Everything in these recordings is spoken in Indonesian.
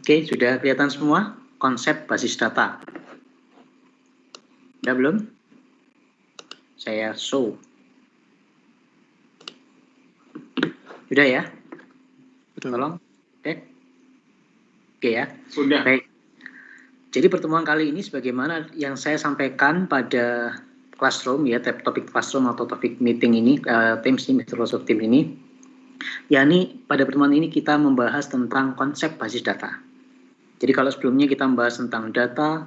Oke, sudah kelihatan semua konsep basis data? Sudah belum? Saya show. Sudah ya? Tolong cek. Oke ya. Sudah. Baik. Jadi pertemuan kali ini sebagaimana yang saya sampaikan pada Classroom ya, topik Classroom atau topik meeting ini, Teams ini, Microsoft Teams ini, yakni pada pertemuan ini kita membahas tentang konsep basis data. Jadi kalau sebelumnya kita membahas tentang data,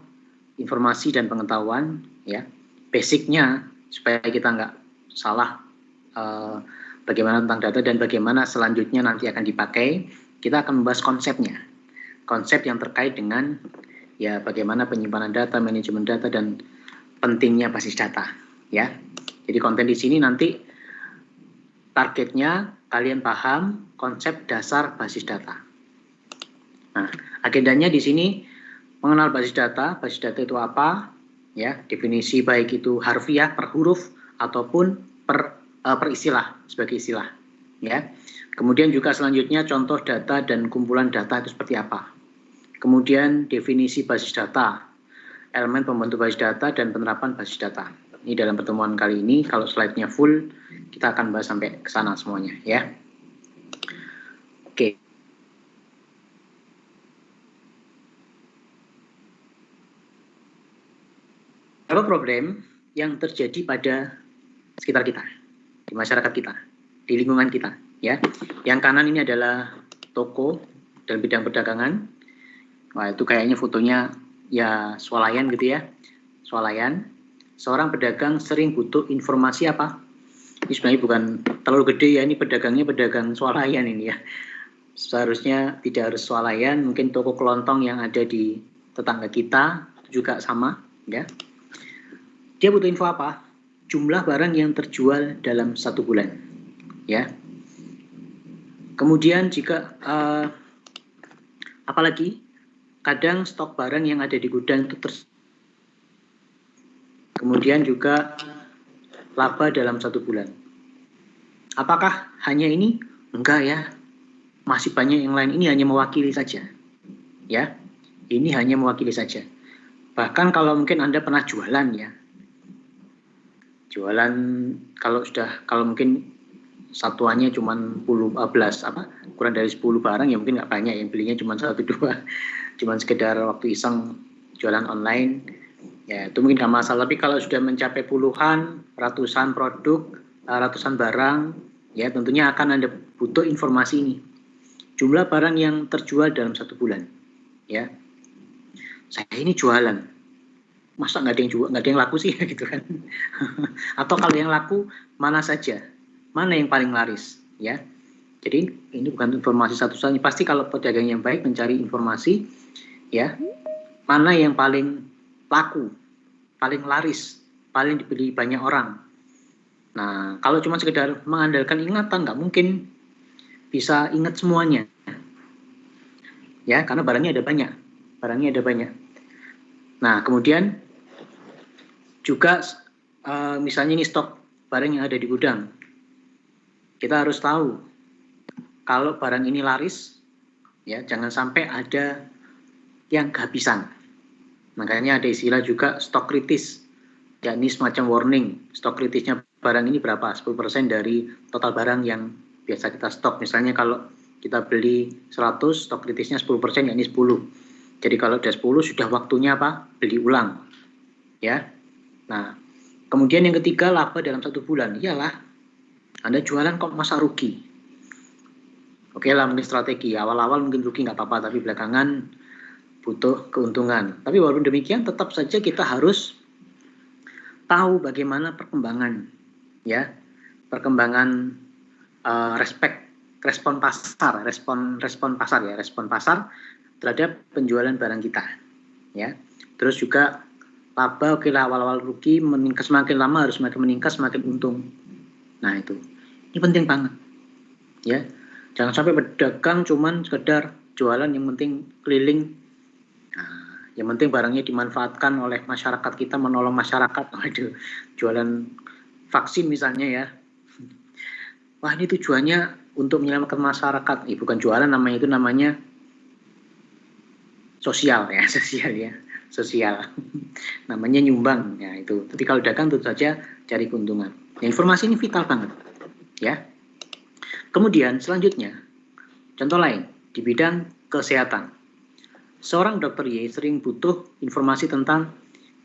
informasi dan pengetahuan, ya, basicnya supaya kita nggak salah bagaimana tentang data dan bagaimana selanjutnya nanti akan dipakai, kita akan membahas konsepnya, konsep yang terkait dengan ya bagaimana penyimpanan data, manajemen data dan pentingnya basis data, ya. Jadi konten di sini nanti targetnya kalian paham konsep dasar basis data. Nah, agendanya di sini mengenal basis data itu apa, ya, definisi baik itu harfiah per huruf ataupun per istilah sebagai istilah, ya. Kemudian juga selanjutnya contoh data dan kumpulan data itu seperti apa. Kemudian definisi basis data, elemen pembentuk basis data dan penerapan basis data. Ini dalam pertemuan kali ini, kalau slide-nya full, kita akan bahas sampai ke sana semuanya, ya. Oke. Apa problem yang terjadi pada sekitar kita, di masyarakat kita, di lingkungan kita, ya. Yang kanan ini adalah toko dan bidang perdagangan. Wah, itu kayaknya fotonya ya swalayan gitu ya, swalayan. Seorang pedagang sering butuh informasi apa? Ini sebenarnya bukan terlalu gede ya, ini pedagangnya pedagang swalayan ini ya. Seharusnya tidak harus swalayan, mungkin toko kelontong yang ada di tetangga kita juga sama, ya. Dia butuh info apa? Jumlah barang yang terjual dalam 1 bulan, ya. Kemudian jika apalagi kadang stok barang yang ada di gudang itu kemudian juga laba dalam 1 bulan. Apakah hanya ini? Enggak ya, masih banyak yang lain. Ini hanya mewakili saja, ya. Ini hanya mewakili saja. Bahkan kalau mungkin Anda pernah jualan ya, jualan kalau mungkin satuannya cuma kurang dari 10 barang ya mungkin nggak banyak, yang belinya cuma 1-2, cuma sekedar waktu iseng jualan online, ya itu mungkin nggak masalah. Tapi kalau sudah mencapai puluhan, ratusan produk, ratusan barang, ya tentunya akan Anda butuh informasi ini. Jumlah barang yang terjual dalam 1 bulan, ya. Saya ini jualan, masa nggak ada yang laku sih gitu kan? Atau kalau yang laku mana saja, mana yang paling laris, ya. Jadi ini bukan informasi satu-satunya, pasti kalau pedagang yang baik mencari informasi, ya, mana yang paling laku, paling laris, paling dibeli banyak orang. Nah, kalau cuma sekedar mengandalkan ingatan, nggak mungkin bisa ingat semuanya, ya, karena barangnya ada banyak. Nah, kemudian juga misalnya ini stok barang yang ada di gudang, kita harus tahu kalau barang ini laris, ya jangan sampai ada yang kehabisan. Makanya ada istilah juga stok kritis, yakni semacam warning, stok kritisnya barang ini berapa, 10% dari total barang yang biasa kita stok. Misalnya kalau kita beli 100, stok kritisnya 10%, yakni 10. Jadi kalau udah 10 sudah waktunya apa? Beli ulang, ya. Nah, kemudian yang ketiga, laba dalam 1 bulan. Iyalah, Anda jualan kok masa rugi? Oke lah, mungkin strategi awal-awal mungkin rugi nggak apa-apa, tapi belakangan butuh keuntungan. Tapi walaupun demikian tetap saja kita harus tahu bagaimana perkembangan, ya, perkembangan respon pasar terhadap penjualan barang kita, ya. Terus juga laba, oke lah, awal-awal rugi, semakin lama harus semakin meningkat, semakin untung. Nah itu, ini penting banget, ya. Jangan sampai pedagang cuman sekedar jualan, yang penting keliling. Nah, yang penting barangnya dimanfaatkan oleh masyarakat kita, menolong masyarakat. Waduh, jualan vaksin misalnya ya. Wah, ini tujuannya untuk menyelamatkan masyarakat. Bukan jualan namanya, itu namanya sosial ya, sosial. Namanya nyumbang ya itu. Tapi kalau dagang tentu saja cari keuntungan. Nah, informasi ini vital banget ya. Kemudian selanjutnya, contoh lain di bidang kesehatan. Seorang dokter Y sering butuh informasi tentang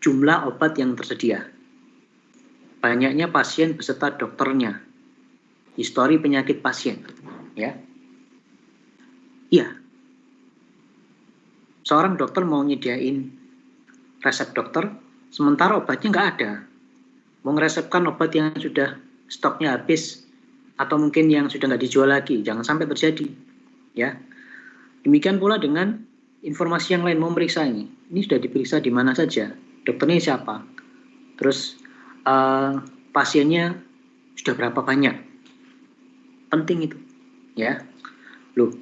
jumlah obat yang tersedia, banyaknya pasien beserta dokternya, histori penyakit pasien, ya. Iya. Seorang dokter mau nyediain resep dokter, sementara obatnya nggak ada. Mau ngeresepkan obat yang sudah stoknya habis, atau mungkin yang sudah nggak dijual lagi, jangan sampai terjadi, ya. Demikian pula dengan informasi yang lain, mau meriksa ini sudah diperiksa di mana saja, dokternya siapa, terus pasiennya sudah berapa banyak, penting itu, ya. Loh,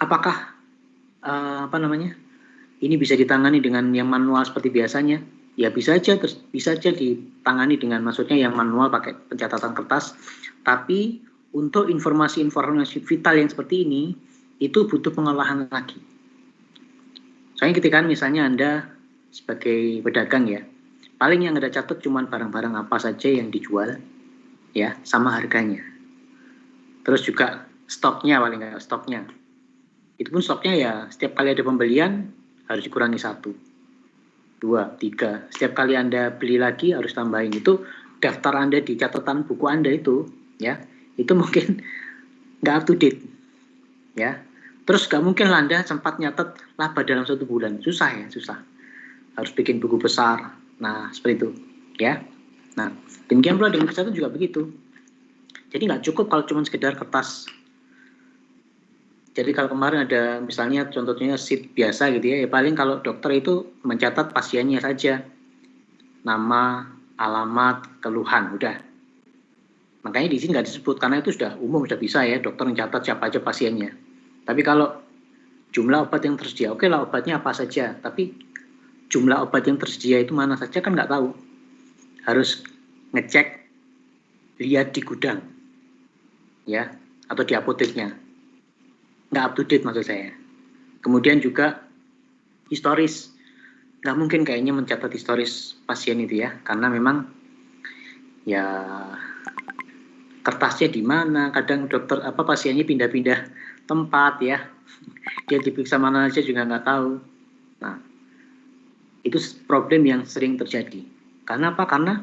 apakah ini bisa ditangani dengan yang manual seperti biasanya? Ya bisa aja ditangani dengan maksudnya yang manual pakai pencatatan kertas, tapi untuk informasi-informasi vital yang seperti ini itu butuh pengolahan lagi. Soalnya ketika misalnya Anda sebagai pedagang ya, paling yang Anda catat cuma barang-barang apa saja yang dijual ya, sama harganya. Terus juga stoknya, paling nggak stoknya. Itu pun stoknya ya setiap kali ada pembelian harus dikurangi 1, 2, 3. Setiap kali Anda beli lagi harus tambahin. Itu daftar Anda di catatan buku Anda itu, ya, itu mungkin nggak up to date, ya. Terus nggak mungkin Anda sempat nyatet laba dalam 1 bulan, susah. Harus bikin buku besar. Nah seperti itu, ya. Nah demikian pula dengan kesehatan juga begitu. Jadi nggak cukup kalau cuma sekedar kertas. Jadi kalau kemarin ada misalnya contohnya sheet biasa gitu ya, paling kalau dokter itu mencatat pasiennya saja, nama, alamat, keluhan, udah. Makanya di sini nggak disebut karena itu sudah umum, sudah bisa ya dokter mencatat siapa aja pasiennya. Tapi kalau jumlah obat yang tersedia, oke lah obatnya apa saja, tapi jumlah obat yang tersedia itu mana saja kan nggak tahu. Harus ngecek, lihat di gudang, ya, atau di apoteknya. Nggak up to date maksud saya. Kemudian juga historis, nggak mungkin kayaknya mencatat historis pasien itu ya, karena memang ya kertasnya di mana, kadang dokter pasiennya pindah-pindah tempat ya, dia diperiksa mana aja juga nggak tahu. Nah itu problem yang sering terjadi. Karena apa? Karena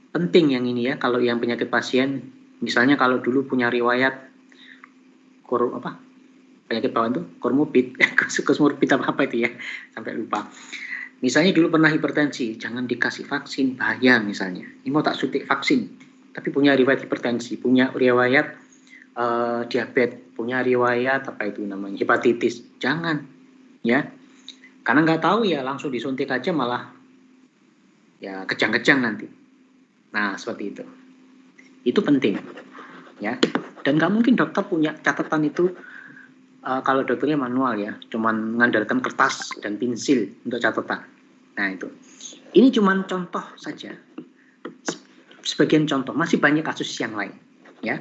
penting yang ini ya, kalau yang penyakit pasien, misalnya kalau dulu punya riwayat penyakit bawaan itu komorbid apa itu ya, sampai lupa. Misalnya dulu pernah hipertensi, jangan dikasih vaksin, bahaya misalnya. Ini mau tak suntik vaksin, tapi punya riwayat hipertensi, punya riwayat diabetes, punya riwayat hepatitis, jangan ya, karena nggak tahu ya langsung disuntik aja malah ya kejang-kejang nanti. Nah seperti itu penting ya. Dan nggak mungkin dokter punya catatan itu kalau dokternya manual ya, cuman mengandalkan kertas dan pensil untuk catatan. Nah itu, ini cuman contoh saja, sebagian contoh, masih banyak kasus yang lain, ya.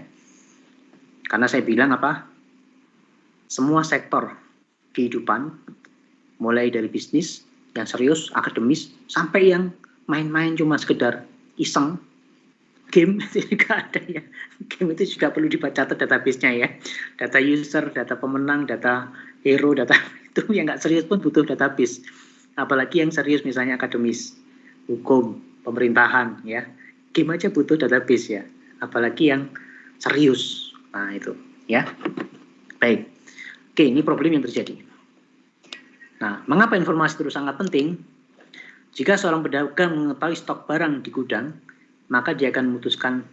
Karena saya bilang semua sektor kehidupan, mulai dari bisnis yang serius, akademis, sampai yang main-main cuma sekedar iseng. Game itu juga ada ya. Game itu juga perlu dibaca database-nya ya. Data user, data pemenang, data hero, data itu yang nggak serius pun butuh database. Apalagi yang serius misalnya akademis, hukum, pemerintahan ya. Game aja butuh database ya. Apalagi yang serius. Nah itu ya. Baik. Oke, ini problem yang terjadi. Nah, mengapa informasi itu sangat penting? Jika seorang pedagang mengetahui stok barang di gudang, maka dia akan memutuskan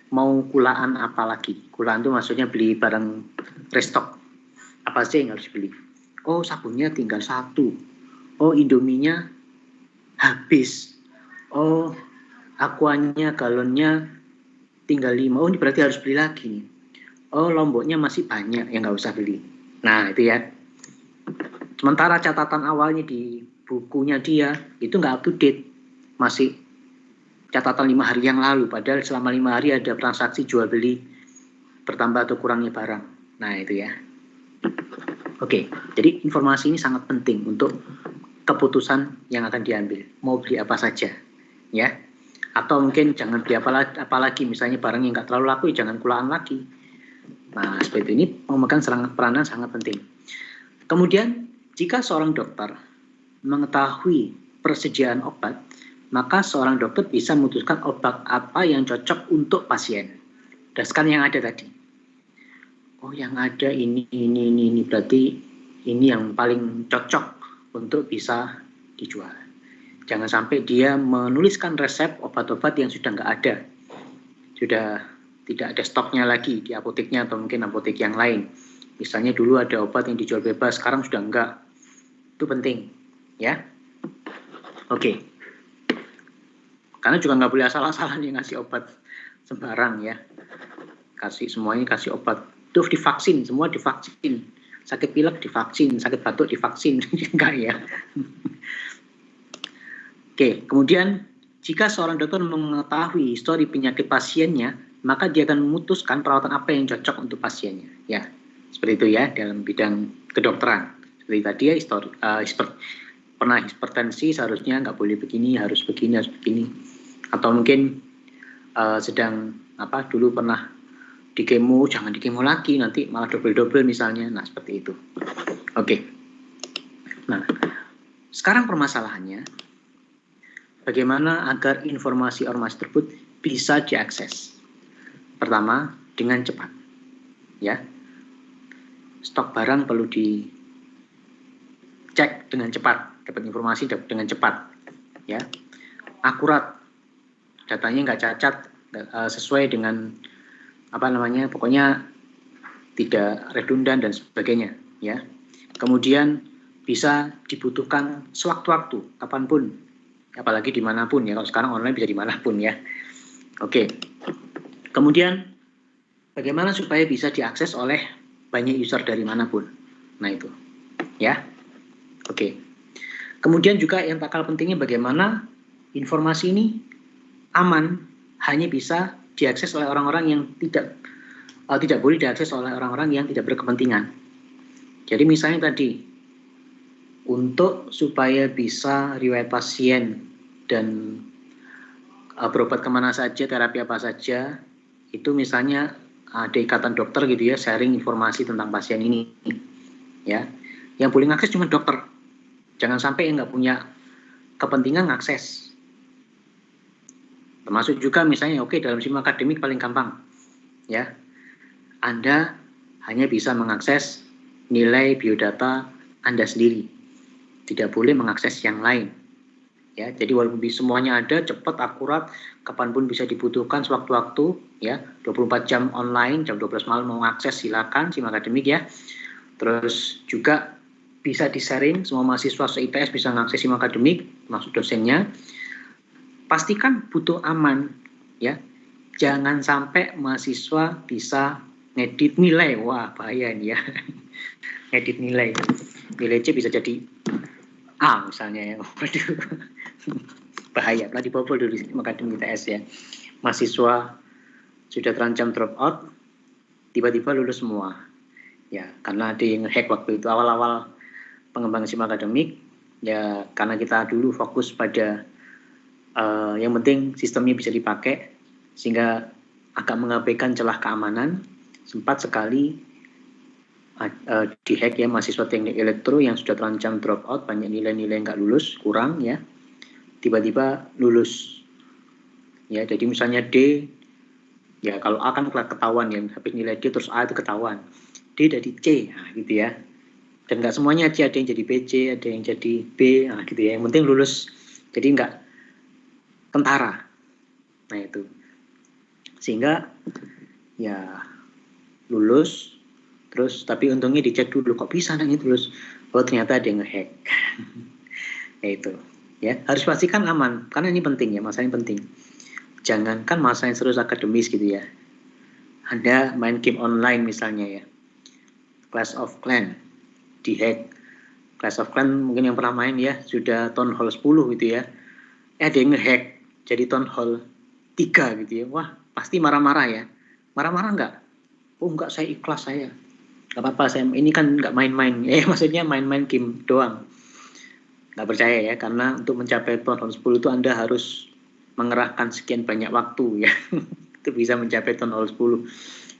mau kulaan apa lagi. Kulaan itu maksudnya beli barang restock. Apa sih yang harus beli? Oh sabunnya tinggal 1. Oh indominya habis. Oh aquanya galonnya tinggal 5. Oh ini berarti harus beli lagi. Oh lomboknya masih banyak, ya nggak usah beli. Nah itu ya. Sementara catatan awalnya di bukunya dia itu nggak up to date. Masih catatan 5 hari yang lalu, padahal selama 5 hari ada transaksi jual beli bertambah atau kurangnya barang. Nah itu ya. Oke, jadi informasi ini sangat penting untuk keputusan yang akan diambil. Mau beli apa saja, ya. Atau mungkin jangan beli apalagi misalnya barang yang nggak terlalu laku, ya jangan kulaan lagi. Nah, seperti ini memegang peranan sangat penting. Kemudian, jika seorang dokter mengetahui persediaan obat, maka seorang dokter bisa memutuskan obat apa yang cocok untuk pasien. Berdasarkan yang ada tadi. Oh, yang ada ini. Berarti ini yang paling cocok untuk bisa dijual. Jangan sampai dia menuliskan resep obat-obat yang sudah nggak ada. Sudah tidak ada stoknya lagi di apoteknya atau mungkin apotek yang lain. Misalnya dulu ada obat yang dijual bebas, sekarang sudah enggak. Itu penting, ya. Oke. Karena juga nggak boleh asal-asalan yang ngasih obat sembarang, ya. Semuanya kasih obat. Tuh divaksin, semua divaksin. Sakit pilek divaksin, sakit batuk divaksin. Enggak, ya. Oke, kemudian jika seorang dokter mengetahui histori penyakit pasiennya, maka dia akan memutuskan perawatan apa yang cocok untuk pasiennya. Ya, seperti itu ya dalam bidang kedokteran. Seperti tadi ya, pernah hipertensi seharusnya nggak boleh begini, harus begini. Atau mungkin sedang dulu pernah di kemo, jangan di kemo lagi, nanti malah double misalnya. Nah, seperti itu. Oke. Nah, sekarang permasalahannya, bagaimana agar informasi tersebut bisa diakses? Pertama, dengan cepat. Ya. Stok barang perlu dicek dengan cepat, dapat informasi dengan cepat. Ya. Akurat. Datanya nggak cacat, sesuai dengan pokoknya tidak redundan dan sebagainya, ya. Kemudian bisa dibutuhkan sewaktu-waktu, kapanpun, apalagi dimanapun ya. Kalau sekarang online bisa dimanapun ya. Oke. Kemudian bagaimana supaya bisa diakses oleh banyak user dari manapun. Nah itu, ya. Oke. Kemudian juga yang tak kalah pentingnya bagaimana informasi ini aman, hanya bisa diakses oleh orang-orang yang tidak boleh diakses oleh orang-orang yang tidak berkepentingan. Jadi misalnya tadi, untuk supaya bisa riwayat pasien dan berobat kemana saja, terapi apa saja, itu misalnya ada ikatan dokter gitu ya, sharing informasi tentang pasien ini, ya. Yang boleh ngakses cuma dokter. Jangan sampai yang nggak punya kepentingan ngakses. Termasuk juga misalnya, dalam SIM akademik paling gampang, ya. Anda hanya bisa mengakses nilai biodata Anda sendiri. Tidak boleh mengakses yang lain. Ya, jadi walaupun semuanya ada, cepat, akurat, kapanpun bisa dibutuhkan sewaktu-waktu, ya, 24 jam online, jam 12 malam mau akses silakan SIM akademik ya. Terus juga bisa di-sharing, semua mahasiswa se-ITS bisa mengakses SIM akademik, maksud dosennya. Pastikan butuh aman, ya. Jangan sampai mahasiswa bisa ngedit nilai, wah bahaya ini ya. Ngedit nilai C bisa jadi A misalnya ya. Waduh. Bahaya, pernah dibobol dulu SIM akademik ITS ya. Mahasiswa sudah terancam drop out, tiba-tiba lulus semua. Ya, karena ada yang hack waktu itu awal-awal pengembangan SIM akademik, ya karena kita dulu fokus pada yang penting sistemnya bisa dipakai, sehingga agak mengabaikan celah keamanan. Sempat sekali dihack ya mahasiswa teknik elektro yang sudah terancam drop out, banyak nilai-nilai nggak lulus, kurang ya, tiba-tiba lulus. Ya, jadi misalnya D, ya kalau A kan ketahuan ya, habis nilai D terus A itu ketahuan. D dari C, nah, gitu ya. Dan nggak semuanya C, ada yang jadi BC, ada yang jadi B, nah, gitu ya. Yang penting lulus, jadi nggak tentara. Nah itu, sehingga ya lulus, terus tapi untungnya dicek dulu kok bisa nanya lulus, oh ternyata ada yang ngehack. Ya itu, ya harus pastikan aman karena ini penting ya, masalahnya penting. Jangankan masa yang serius akademis gitu ya, Anda main game online misalnya ya, Clash of Clans dihack. Clash of Clans mungkin yang pernah main ya, sudah Town Hall 10 gitu ya, ada yang ngehack jadi Town Hall 3 gitu ya. Wah, pasti marah-marah ya. Marah-marah enggak? Oh enggak, saya ikhlas saya. nggak apa-apa, saya ini kan nggak main-main, maksudnya main-main game doang. Nggak percaya ya, karena untuk mencapai Town Hall 10 itu Anda harus mengerahkan sekian banyak waktu ya, itu bisa mencapai Town Hall 10.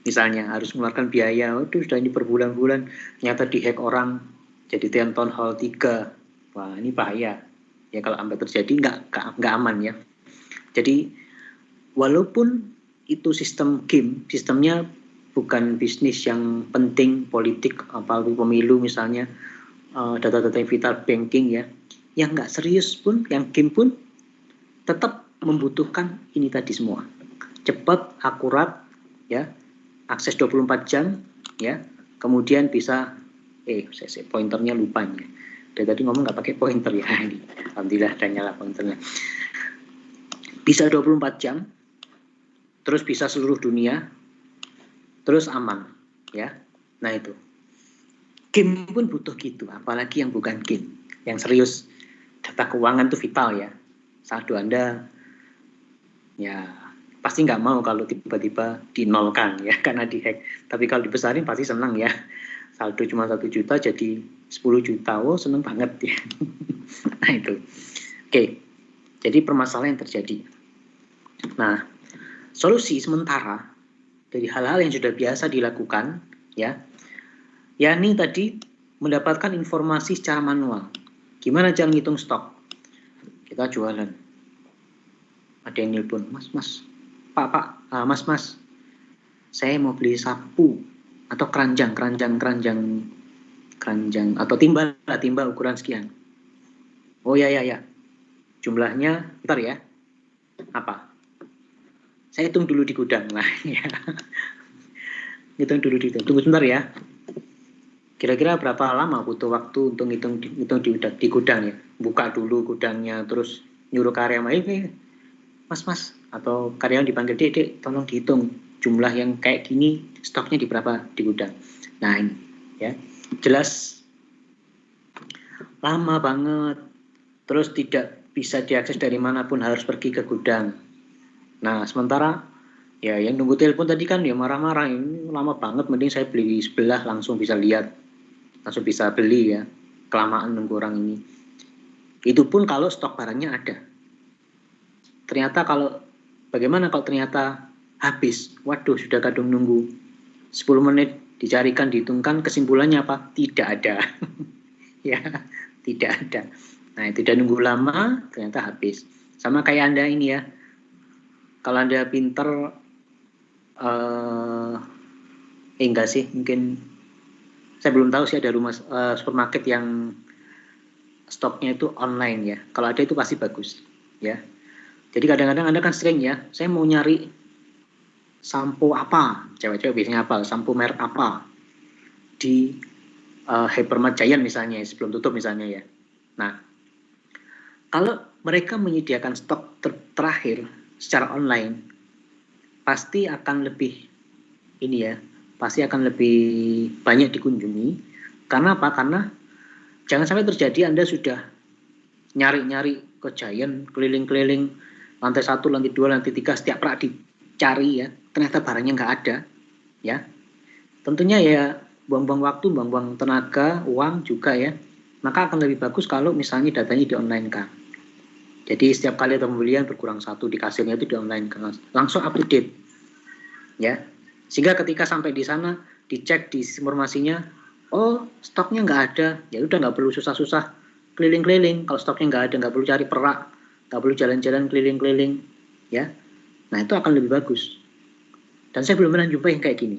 Misalnya harus mengeluarkan biaya, waduh sudah ini berbulan-bulan, ternyata dihack orang, jadi Town Hall 3. Wah ini bahaya, ya kalau sampai terjadi nggak aman ya. Jadi walaupun itu sistem game, sistemnya bukan bisnis yang penting, politik, apalagi pemilu misalnya, data-data vital banking ya, yang nggak serius pun, yang game pun tetap membutuhkan ini tadi semua. Cepat, akurat, ya, akses 24 jam, ya, kemudian bisa, saya pointernya lupa nih. Dari tadi ngomong nggak pakai pointer ya, alhamdulillah ada nyala pointernya. Bisa 24 jam, terus bisa seluruh dunia, terus aman, ya. Nah itu. Game pun butuh gitu, apalagi yang bukan game, yang serius. Data keuangan itu vital ya. Saldo Anda ya pasti nggak mau kalau tiba-tiba dinolkan ya karena dihack. Tapi kalau dibesarin pasti senang ya. Saldo cuma 1 juta jadi 10 juta, oh seneng banget ya. Nah itu. Oke, jadi permasalahan yang terjadi. Nah, solusi sementara dari hal-hal yang sudah biasa dilakukan ya, yakni tadi mendapatkan informasi secara manual. Gimana cara ngitung stok? Kita jualan. Ada yang nelpon, mas, mas, saya mau beli sapu atau keranjang atau timbal ukuran sekian. Oh ya, jumlahnya, bentar ya. Apa? Saya hitung dulu di gudang lah. Ya. Hitung dulu tunggu sebentar ya. Kira-kira berapa lama butuh waktu untuk ngitung di gudang ya? Buka dulu gudangnya, terus nyuruh karyawan, mas, atau karyawan dipanggil, dek, tolong dihitung jumlah yang kayak gini, stoknya di berapa di gudang. Nah ini, ya, jelas lama banget, terus tidak bisa diakses dari manapun, harus pergi ke gudang. Nah sementara ya yang nunggu telepon tadi kan ya marah-marah, ini lama banget, mending saya beli di sebelah langsung bisa lihat, langsung bisa beli ya, kelamaan nunggu orang ini. Itu pun kalau stok barangnya ada. Ternyata bagaimana kalau ternyata habis? Waduh, sudah kadung nunggu 10 menit, dicarikan, dihitungkan, kesimpulannya apa? Tidak ada. Ya, tidak ada. Nah, tidak nunggu lama, ternyata habis. Sama kayak Anda ini ya. Kalau Anda pinter, enggak sih, mungkin saya belum tahu sih ada rumah supermarket yang stoknya itu online ya. Kalau ada itu pasti bagus, ya. Jadi kadang-kadang Anda kan sering ya, saya mau nyari sampo apa, cewek-cewek biasanya apa, sampo merek apa di Hypermart Giant misalnya, sebelum tutup misalnya ya. Nah, kalau mereka menyediakan stok terakhir secara online, pasti akan lebih ini ya, pasti akan lebih banyak dikunjungi. Karena apa? Karena jangan sampai terjadi Anda sudah nyari-nyari ke Giant, keliling-keliling, lantai 1, lantai 2, lantai 3, setiap rak dicari ya, ternyata barangnya nggak ada, ya. Tentunya ya buang-buang waktu, buang-buang tenaga, uang juga ya. Maka akan lebih bagus kalau misalnya datanya di online kan. Jadi setiap kali ada pembelian berkurang 1 di kasirnya itu di online kan, langsung up to date, ya. Sehingga ketika sampai di sana dicek di informasinya, oh stoknya nggak ada, ya udah nggak perlu susah-susah keliling-keliling. Kalau stoknya nggak ada, nggak perlu cari perak, nggak perlu jalan-jalan keliling-keliling, ya. Nah itu akan lebih bagus. Dan saya belum pernah jumpa yang kayak gini.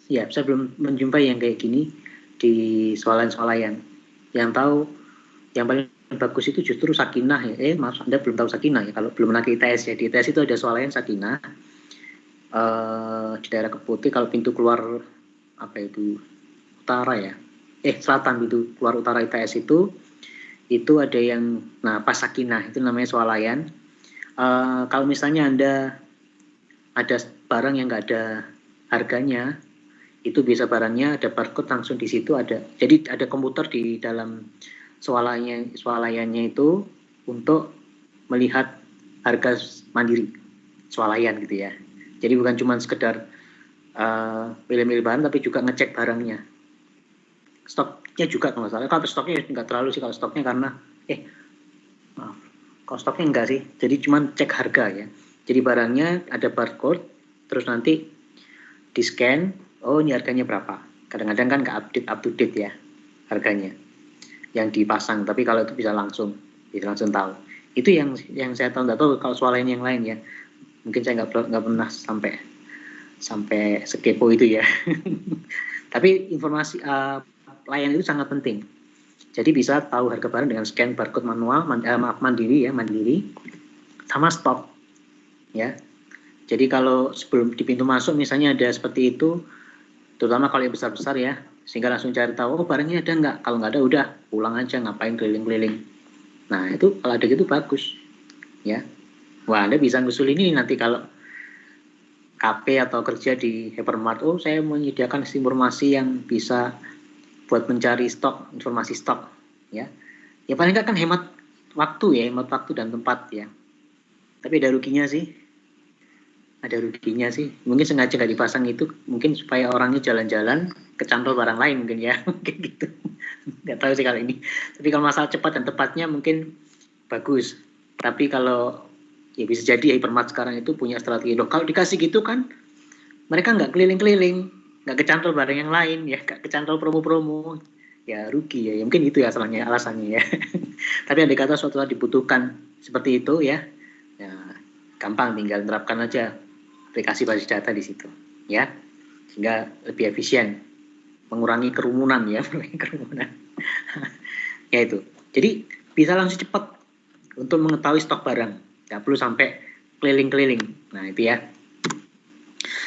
Ya, saya belum menjumpai yang kayak gini di swalayan-swalayan. Yang tahu, yang paling bagus itu justru Sakinah ya. Maaf, Anda belum tahu Sakinah ya. Kalau belum pernah ke ITS ya, di ITS itu ada swalayan Sakinah. Di daerah Keputih, kalau pintu keluar apa itu utara ya, selatan, pintu keluar utara ITS itu ada yang, nah pas Sakinah itu namanya swalayan. Kalau misalnya Anda ada barang yang nggak ada harganya, itu bisa barangnya ada barcode langsung di situ ada. Jadi ada komputer di dalam swalayannya itu untuk melihat harga mandiri swalayan gitu ya. Jadi bukan cuma sekedar milih-milih bahan tapi juga ngecek barangnya. Stoknya juga kalau nggak salah. Kalau stoknya nggak terlalu sih kalau stoknya karena maaf, kalau stoknya enggak sih. Jadi cuma cek harga ya. Jadi barangnya ada barcode, terus nanti di scan, oh ini harganya berapa. Kadang-kadang kan nggak update up to date ya harganya yang dipasang. Tapi kalau itu bisa langsung tahu. Itu yang saya tahu, nggak tahu kalau soal yang lain ya. Mungkin saya nggak pernah sampai sekepo itu ya. Tapi informasi layanan itu sangat penting. Jadi bisa tahu harga barang dengan scan barcode manual, mandiri sama stok ya. Jadi kalau sebelum di pintu masuk misalnya ada seperti itu, terutama kalau yang besar-besar ya, sehingga langsung cari tahu, oh barangnya ada nggak? Kalau nggak ada udah pulang aja, ngapain keliling-keliling. Nah itu kalau ada gitu bagus ya. Wah Anda bisa ngusul ini nanti kalau KP atau kerja di hypermart, oh saya menyediakan informasi yang bisa buat mencari stok, informasi stok ya. Ya paling nggak kan hemat waktu ya, hemat waktu dan tempat ya. Tapi ada ruginya sih. Mungkin sengaja nggak dipasang itu mungkin supaya orangnya jalan-jalan kecantol barang lain mungkin ya. Mungkin gitu. Nggak tahu sih kalau ini. Tapi kalau masalah cepat dan tepatnya mungkin bagus. Tapi kalau ya bisa jadi hypermart sekarang itu punya strategi. Loh, kalau dikasih gitu kan mereka nggak keliling-keliling, nggak kecantol barang yang lain ya, nggak kecantol promo-promo, ya rugi ya. Mungkin itu ya alasannya ya. Tapi andai kata suatu saat dibutuhkan seperti itu ya, ya gampang tinggal terapkan aja aplikasi basis data di situ ya, sehingga lebih efisien, mengurangi kerumunan ya, ya itu. Jadi bisa langsung cepat untuk mengetahui stok barang, nggak perlu sampai keliling-keliling. Nah itu ya.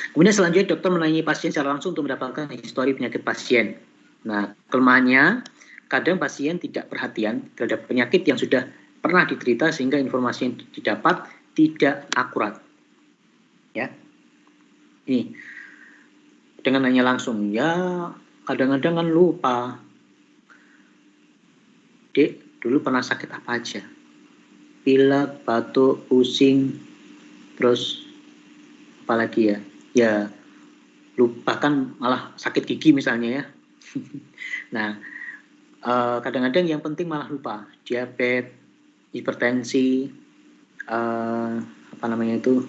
Kemudian selanjutnya dokter menanyai pasien secara langsung untuk mendapatkan histori penyakit pasien. Nah kelemahannya kadang pasien tidak perhatian terhadap penyakit yang sudah pernah diderita sehingga informasi yang didapat tidak akurat. Ya, ini dengan nanya langsung ya kadang-kadang kan lupa. Dek, dulu pernah sakit apa aja? Pilek, batuk, pusing, terus apalagi ya? Ya lupa, kan malah sakit gigi misalnya ya. Nah, kadang-kadang yang penting malah lupa. Diabetes, hipertensi, apa namanya itu,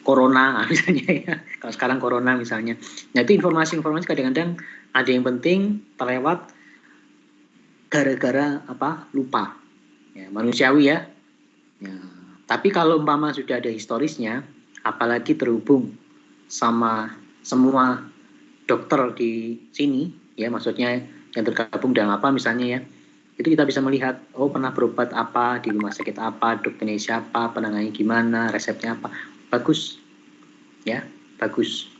corona misalnya ya. Kalau sekarang corona misalnya. Nah itu informasi-informasi kadang-kadang ada yang penting terlewat gara-gara apa? Lupa. Ya, manusiawi ya. Ya. Tapi kalau umpama sudah ada historisnya, apalagi terhubung sama semua dokter di sini, ya maksudnya yang tergabung dalam apa misalnya ya, itu kita bisa melihat, oh pernah berobat apa, di rumah sakit apa, dokternya siapa, penanganannya gimana, resepnya apa, bagus, ya, bagus.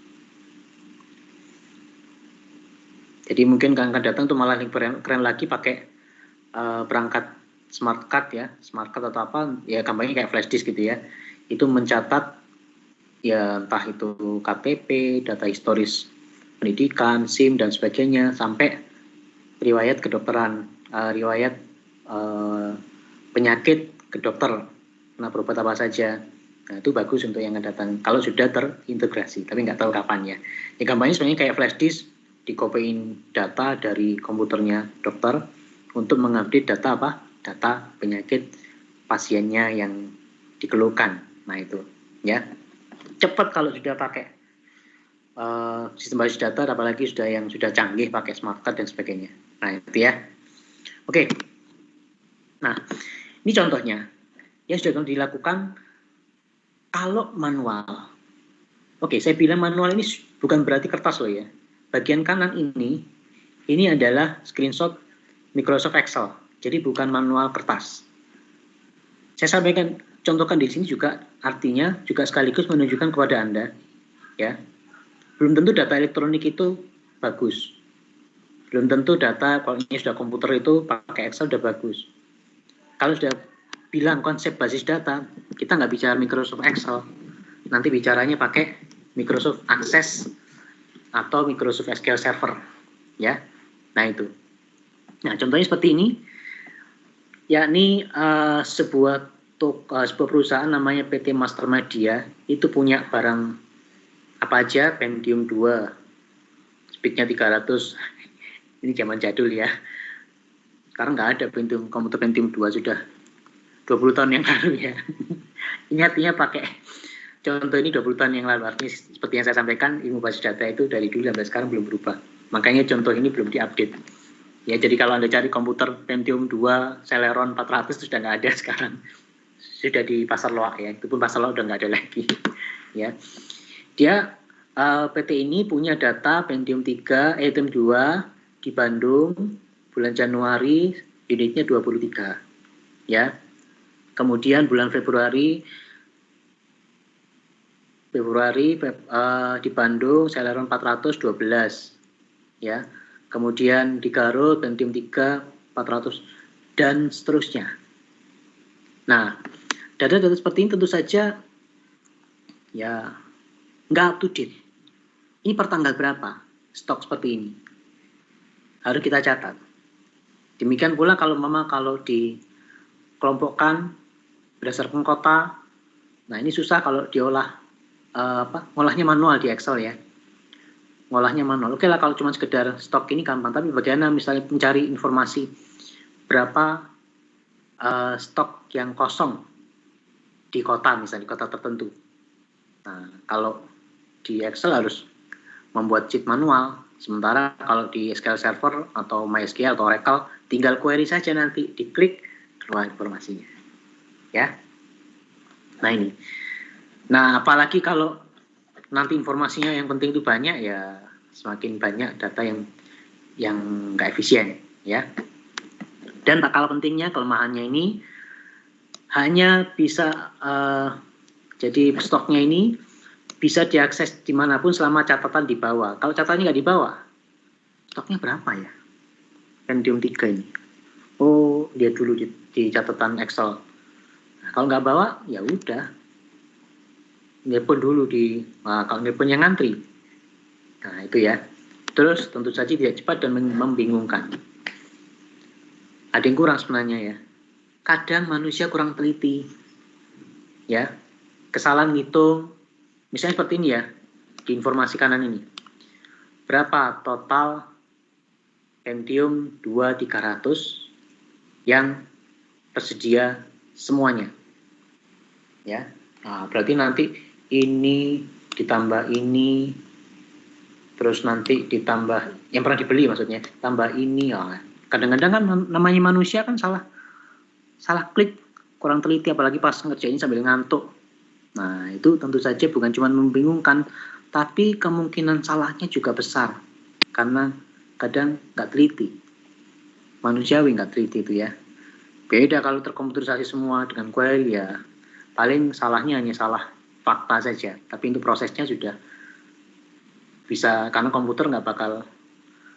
Jadi mungkin akan datang tuh malah yang keren lagi pakai perangkat smart card ya, smart card atau apa, ya gampangnya kayak flash disk gitu ya, itu mencatat ya entah itu KTP, data historis pendidikan, SIM dan sebagainya, sampai riwayat kedokteran, riwayat penyakit ke dokter, pernah berobat apa saja. Nah itu bagus untuk yang datang kalau sudah terintegrasi, tapi nggak tahu kapan ya. Ya gampangnya sebenarnya kayak flash disk, dikopiin data dari komputernya dokter untuk mengupdate data apa? Data penyakit pasiennya yang dikeluhkan. Nah itu ya, cepat kalau sudah pakai sistem basis data, apalagi sudah yang sudah canggih pakai smart card dan sebagainya. Nah itu ya. Oke. Nah ini contohnya yang sudah dilakukan kalau manual. Oke, saya bilang manual ini bukan berarti kertas loh ya. Bagian kanan ini adalah screenshot Microsoft Excel. Jadi bukan manual kertas. Saya sampaikan, contohkan di sini juga artinya juga sekaligus menunjukkan kepada Anda, ya. Belum tentu data elektronik itu bagus. Belum tentu data kalau ini sudah komputer itu pakai Excel sudah bagus. Kalau sudah bilang konsep basis data, kita nggak bicara Microsoft Excel, nanti bicaranya pakai Microsoft Access atau Microsoft SQL Server, ya. Nah itu. Nah contohnya seperti ini, yakni sebuah perusahaan namanya PT Master Media itu punya barang apa aja Pentium 2, speednya 300. Ini zaman jadul ya. Sekarang nggak ada komputer Pentium 2, sudah 20 tahun yang lalu ya. Ini artinya pakai contoh ini 20 tahun yang lalu. Artinya seperti yang saya sampaikan, ilmu basis data itu dari dulu sampai sekarang belum berubah. Makanya contoh ini belum diupdate. Ya, jadi kalau Anda cari komputer Pentium 2 Celeron 400 itu sudah nggak ada sekarang. Sudah di pasar loak ya. Itu pun pasar loak udah nggak ada lagi. Ya. Dia PT ini punya data Pentium 2 di Bandung bulan Januari unitnya 23 ya. Kemudian bulan Februari di Bandung Celeron 412 ya. Kemudian di Garut Pentium 3 400 dan seterusnya. Nah, data-data seperti ini tentu saja ya nggak up to date. Ini per tanggal berapa stok seperti ini? Harus kita catat. Demikian pula kalau dikelompokkan berdasarkan kota. Nah, ini susah kalau diolah ngolahnya manual di Excel ya. Ngolahnya manual. Oke lah kalau cuma sekedar stok ini gampang, tapi bagaimana misalnya mencari informasi berapa stok yang kosong di kota, misalnya di kota tertentu. Nah, kalau di Excel harus membuat sheet manual, sementara kalau di SQL Server atau MySQL atau Oracle tinggal query saja, nanti diklik keluar informasinya ya. Nah ini, nah apalagi kalau nanti informasinya yang penting itu banyak, ya semakin banyak data yang nggak efisien ya. Dan tak kalah pentingnya, kelemahannya ini hanya bisa jadi stoknya ini bisa diakses dimanapun selama catatan di bawah. Kalau catatannya nggak di bawah, stoknya berapa ya? Pentium 3 ini. Oh, dia dulu di catatan Excel. Nah, kalau nggak bawa, ya udah. Nelpon dulu kalau nelpon yang ngantri. Nah, itu ya. Terus tentu saja tidak cepat dan membingungkan. Ada yang kurang sebenarnya ya. Kadang manusia kurang teliti. Ya. Kesalahan ngitung. Misalnya seperti ini ya, di informasi kanan ini. Berapa total Pentium 2 300 yang tersedia semuanya? Ya. Nah, berarti nanti ini ditambah ini, terus nanti ditambah yang pernah dibeli maksudnya, tambah ini. Kadang-kadang kan namanya manusia kan salah klik, kurang teliti, apalagi pas ngerjain sambil ngantuk. Nah, itu tentu saja bukan cuma membingungkan, tapi kemungkinan salahnya juga besar. Karena kadang nggak teliti. Manusiawi nggak teliti itu ya. Beda kalau terkomputerisasi semua dengan query ya. Paling salahnya hanya salah fakta saja. Tapi untuk prosesnya sudah bisa, karena komputer nggak bakal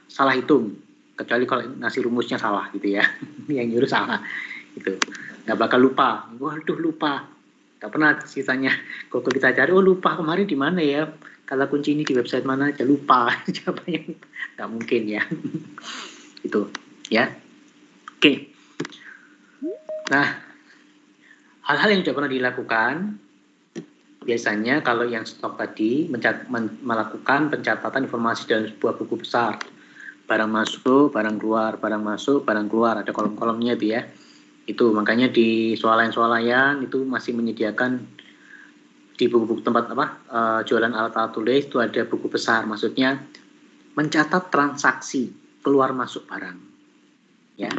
salah hitung. Kecuali kalau ngasih rumusnya salah gitu ya. Yang nyuruh salah. Gitu. Nggak bakal lupa. Waduh, lupa. Gak pernah sisanya. Kalau kita cari, oh lupa kemarin di mana ya? Kata kunci ini di website mana aja, lupa. Jawabannya nggak mungkin ya. Itu ya. Oke. Nah, hal-hal yang sudah pernah dilakukan, biasanya kalau yang stok tadi melakukan pencatatan informasi dalam sebuah buku besar. Barang masuk, barang keluar, barang masuk, barang keluar. Ada kolom-kolomnya itu ya. Itu makanya di swalayan itu masih menyediakan di buku-buku tempat jualan alat-alat tulis itu ada buku besar, maksudnya mencatat transaksi keluar masuk barang ya,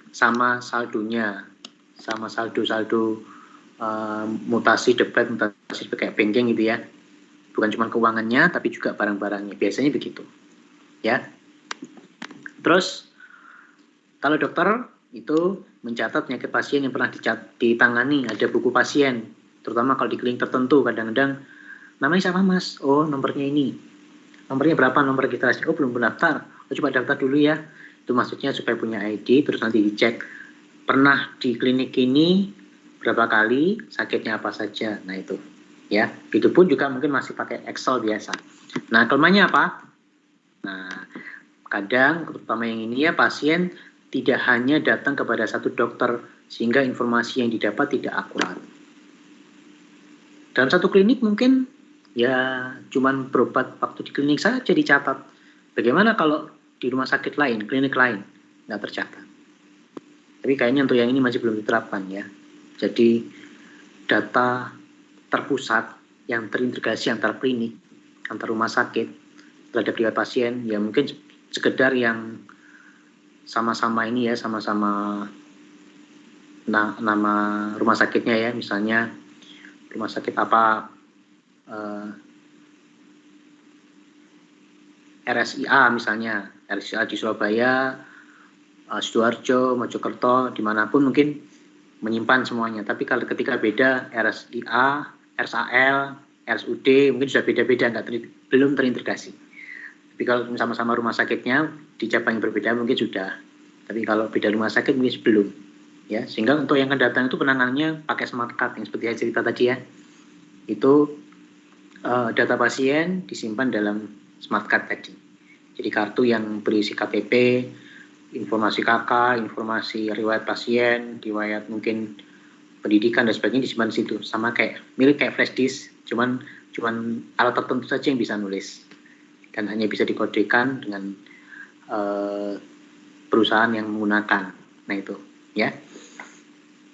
sama saldonya, sama saldo mutasi debit, mutasi kayak banking gitu ya, bukan cuma keuangannya tapi juga barang-barangnya, biasanya begitu ya. Terus kalau dokter itu mencatat penyakit pasien yang pernah ditangani, ada buku pasien, terutama kalau di klinik tertentu. Kadang-kadang namanya siapa mas? Oh nomornya ini, nomornya berapa, nomor registrasi? Oh belum mendaftar, oh coba daftar dulu ya. Itu maksudnya supaya punya ID, terus nanti dicek pernah di klinik ini berapa kali, sakitnya apa saja. Nah itu ya, itu pun juga mungkin masih pakai Excel biasa. Nah kelemahannya apa? Nah kadang terutama yang ini ya, pasien tidak hanya datang kepada satu dokter sehingga informasi yang didapat tidak akurat. Dalam satu klinik mungkin ya cuman berobat waktu di klinik saja dicatat. Bagaimana kalau di rumah sakit lain, klinik lain, nggak tercatat. Tapi kayaknya untuk yang ini masih belum diterapkan ya. Jadi data terpusat yang terintegrasi antar klinik, antar rumah sakit terhadap riwayat pasien, ya mungkin sekedar yang sama-sama ini ya, sama-sama nama rumah sakitnya ya, misalnya rumah sakit apa, RSIA misalnya, RSIA di Surabaya, Sidoarjo, Mojokerto, dimanapun mungkin menyimpan semuanya. Tapi kalau ketika beda RSIA, RSAL, RSUD mungkin sudah beda-beda, belum terintegrasi. Tapi kalau sama-sama rumah sakitnya di cabang yang berbeda mungkin sudah. Tapi kalau beda rumah sakit mungkin belum. Ya, sehingga untuk yang akan datang itu penanganannya pakai smart card yang seperti saya cerita tadi ya. Itu data pasien disimpan dalam smart card tadi. Jadi kartu yang berisi KTP, informasi KK, informasi riwayat pasien, riwayat mungkin pendidikan dan sebagainya disimpan di situ. Sama mirip kayak flash disk, cuman alat tertentu saja yang bisa nulis dan hanya bisa dikodekan dengan perusahaan yang menggunakan. Nah itu ya.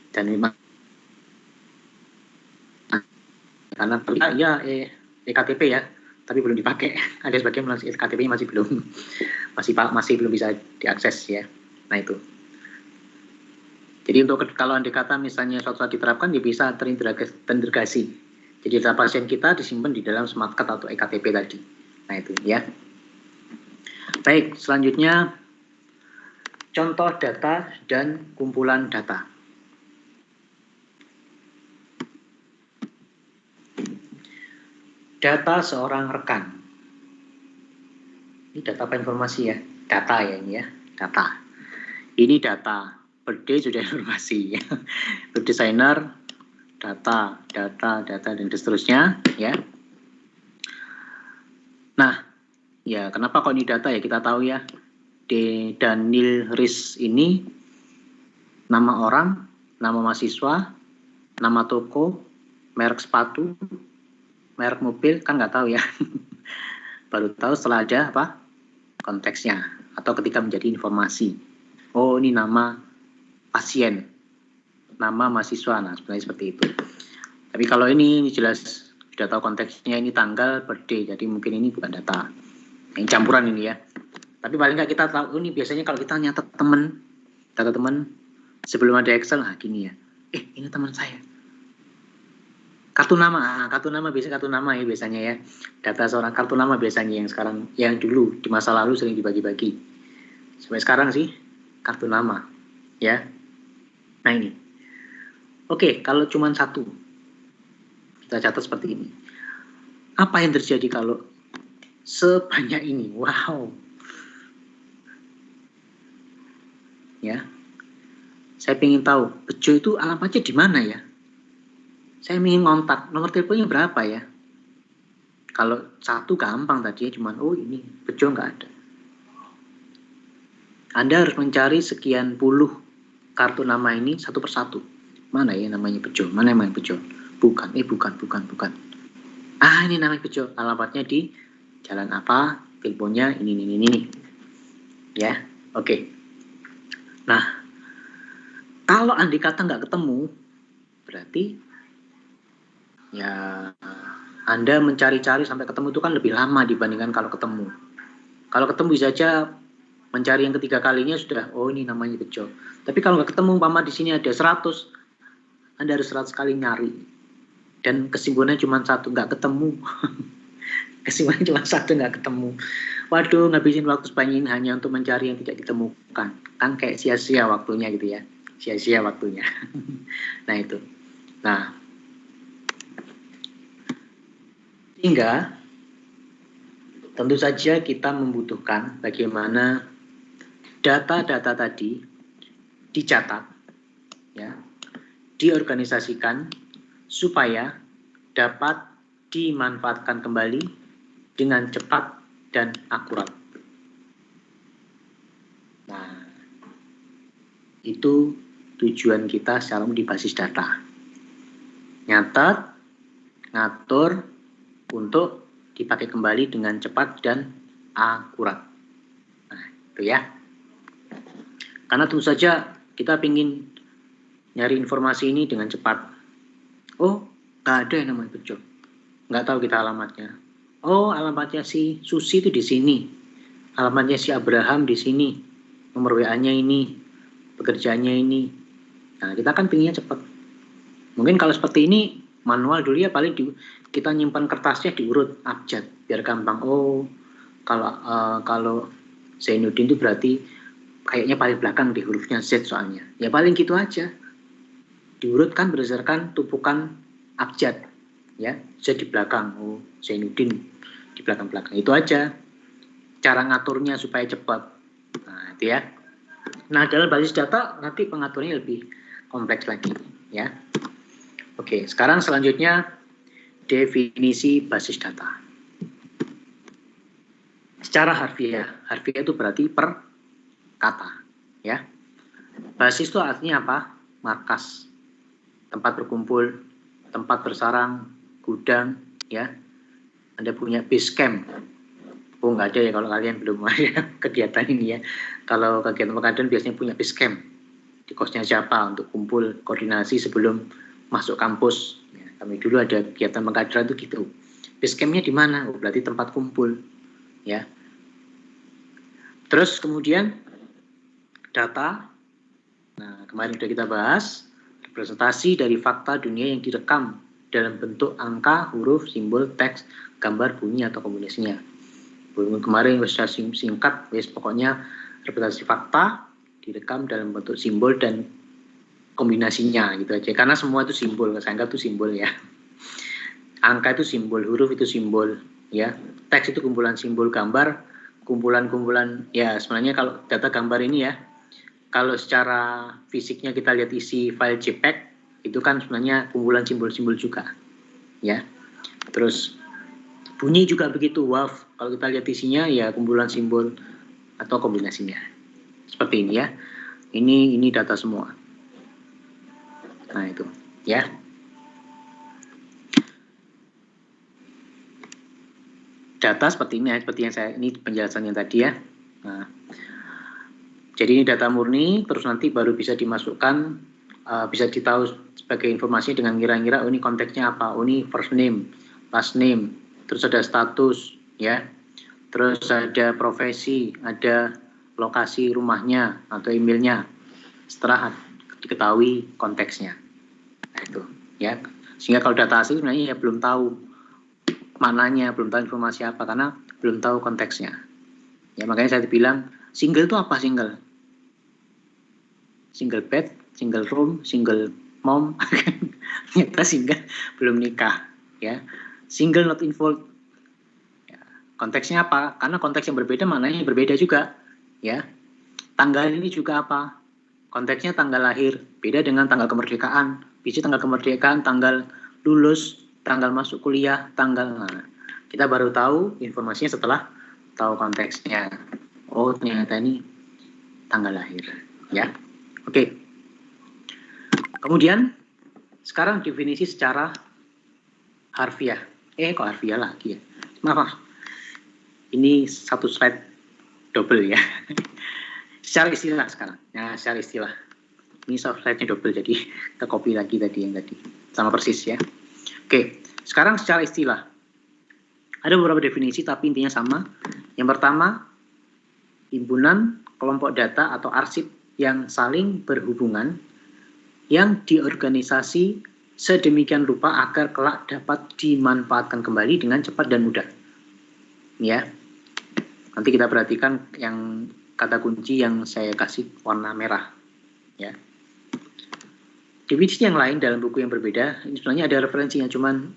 Dan memang karena ya EKTP ya, tapi belum dipakai. Ada sebagian EKTP-nya masih belum bisa diakses ya. Nah itu. Jadi untuk kalau andai kata misalnya suatu saat diterapkan, dia bisa terintegrasi. Jadi data pasien kita disimpan di dalam smart card atau EKTP tadi. Nah itu ya. Baik, selanjutnya contoh data dan kumpulan data. Data seorang rekan. Ini data apa informasi ya? Data ya ini ya, data. Ini data. Birthday sudah informasi ya. Web designer, data, dan seterusnya ya. Nah, ya kenapa kok ini data ya, kita tahu ya. Daniel Riz ini nama orang, nama mahasiswa, nama toko, merek sepatu, merek mobil kan nggak tahu ya. Baru tahu setelah ada apa konteksnya atau ketika menjadi informasi. Oh ini nama pasien, nama mahasiswa, nah sebenarnya seperti itu. Tapi kalau ini jelas sudah tahu konteksnya, ini tanggal birthday, jadi mungkin ini bukan data. Yang campuran ini ya. Tapi paling nggak kita tahu ini biasanya kalau kita nyatet data teman sebelum ada Excel, nah gini ya. Ini teman saya. Kartu nama biasanya kartu nama ya biasanya ya. Data seorang kartu nama biasanya yang sekarang, yang dulu di masa lalu sering dibagi-bagi. Sampai sekarang sih kartu nama ya. Nah ini. Oke, kalau cuma satu kita catat seperti ini. Apa yang terjadi kalau sebanyak ini? Wow. Ya. Saya ingin tahu, Bejo itu alamatnya di mana ya? Saya ingin kontak, nomor teleponnya berapa ya? Kalau satu gampang tadi ya, cuman ini Bejo nggak ada. Anda harus mencari sekian puluh kartu nama ini satu persatu. Mana ya namanya Bejo? Mana namanya Bejo? Bukan. Ini namanya Bejo. Alamatnya di jalan apa? Teleponnya ini. Ya, oke. Nah, kalau andai kata nggak ketemu, berarti ya Anda mencari-cari sampai ketemu itu kan lebih lama dibandingkan kalau ketemu. Kalau ketemu bisa aja mencari yang ketiga kalinya sudah, ini namanya Bejo. Tapi kalau nggak ketemu, umpama di sini ada 100, Anda harus 100 kali nyari. Dan kesimpulannya cuma satu, nggak ketemu. Kesimpulannya cuma satu, nggak ketemu. Waduh, ngabisin waktu sebanyak ini hanya untuk mencari yang tidak ditemukan. Kan kayak sia-sia waktunya gitu ya. Sia-sia waktunya. Nah itu. Nah, sehingga tentu saja kita membutuhkan bagaimana data-data tadi dicatat, ya, diorganisasikan supaya dapat dimanfaatkan kembali dengan cepat dan akurat. Nah, itu tujuan kita secara di basis data. Nyatet, ngatur, untuk dipakai kembali dengan cepat dan akurat. Nah, itu ya. Karena tentu saja kita ingin nyari informasi ini dengan cepat. Oh, nggak ada yang namanya bejo. Nggak tahu kita alamatnya. Oh, alamatnya si Susi itu di sini. Alamatnya si Abraham di sini. Nomor WA-nya ini. Pekerjaannya ini. Nah, kita kan pinginnya cepat. Mungkin kalau seperti ini manual dulu ya, paling kita nyimpan kertasnya diurut abjad biar gampang. Oh, kalau Zainuddin itu berarti kayaknya paling belakang di hurufnya Z soalnya. Ya paling gitu aja. Diurutkan berdasarkan tumpukan abjad. Ya, Z di belakang. Oh, Zainuddin di belakang-belakang. Itu aja. Cara ngaturnya supaya cepat. Nah, itu ya. Nah, dalam basis data nanti pengaturnya lebih kompleks lagi, ya. Oke, sekarang selanjutnya definisi basis data. Secara harfiah itu berarti per kata, ya. Basis itu artinya apa? Markas, tempat berkumpul, tempat bersarang, gudang, ya. Anda punya base camp. Oh, nggak ada ya kalau kalian belum ada kegiatan ini ya. Kalau kegiatan pengaduan biasanya punya base camp. Di kosnya siapa untuk kumpul koordinasi sebelum masuk kampus. Ya, kami dulu ada kegiatan pengkaderan itu gitu. Base campnya di mana? Oh, berarti tempat kumpul. Ya. Terus kemudian data. Nah, kemarin sudah kita bahas representasi dari fakta dunia yang direkam dalam bentuk angka, huruf, simbol, teks, gambar, bunyi atau kombinasinya. Kemarin sudah singkat, pokoknya representasi fakta direkam dalam bentuk simbol dan kombinasinya gitu aja. Karena semua itu simbol, saya anggap itu simbol ya. Angka itu simbol, huruf itu simbol, ya. Teks itu kumpulan simbol, gambar kumpulan-kumpulan. Ya sebenarnya kalau data gambar ini ya, kalau secara fisiknya kita lihat isi file JPEG itu kan sebenarnya kumpulan simbol-simbol juga, ya. Terus bunyi juga begitu, WAV. Kalau kita lihat isinya ya kumpulan simbol atau kombinasinya. Seperti ini ya. Ini data semua. Nah, itu ya. Data seperti ini ya, seperti yang ini penjelasannya tadi ya. Nah, jadi ini data murni, terus nanti baru bisa dimasukkan, bisa ditahu sebagai informasi dengan kira-kira oh ini konteksnya apa, oh ini first name, last name, terus ada status, ya, terus ada profesi, ada lokasi rumahnya atau emailnya, setelah diketahui konteksnya. Nah, itu, ya. Sehingga kalau data asli sebenarnya ya belum tahu maknanya, belum tahu informasi apa karena belum tahu konteksnya. Ya makanya saya bilang single itu apa single? Single bed, single room, single mom. Ternyata single belum nikah, ya. Single not involved. Ya, konteksnya apa? Karena konteks yang berbeda maknanya berbeda juga, ya. Tanggal ini juga apa? Konteksnya tanggal lahir, beda dengan tanggal kemerdekaan. Bisa tanggal kemerdekaan, tanggal lulus, tanggal masuk kuliah, tanggal. Nah, kita baru tahu informasinya setelah tahu konteksnya. Oh, ternyata ini tanggal lahir, ya. Oke. Kemudian sekarang definisi secara harfiah. Kok harfiah lagi ya? Maaf. Ini satu slide double ya. Secara istilah sekarang. Ya, secara istilah. Ini slide-nya double jadi kita copy lagi tadi yang tadi. Sama persis ya. Oke, sekarang secara istilah. Ada beberapa definisi tapi intinya sama. Yang pertama, himpunan kelompok data atau arsip yang saling berhubungan yang diorganisasi sedemikian rupa agar kelak dapat dimanfaatkan kembali dengan cepat dan mudah. Ya. Nanti kita perhatikan yang kata kunci yang saya kasih warna merah. Ya. Definisi yang lain dalam buku yang berbeda, ini sebenarnya ada referensinya, cuman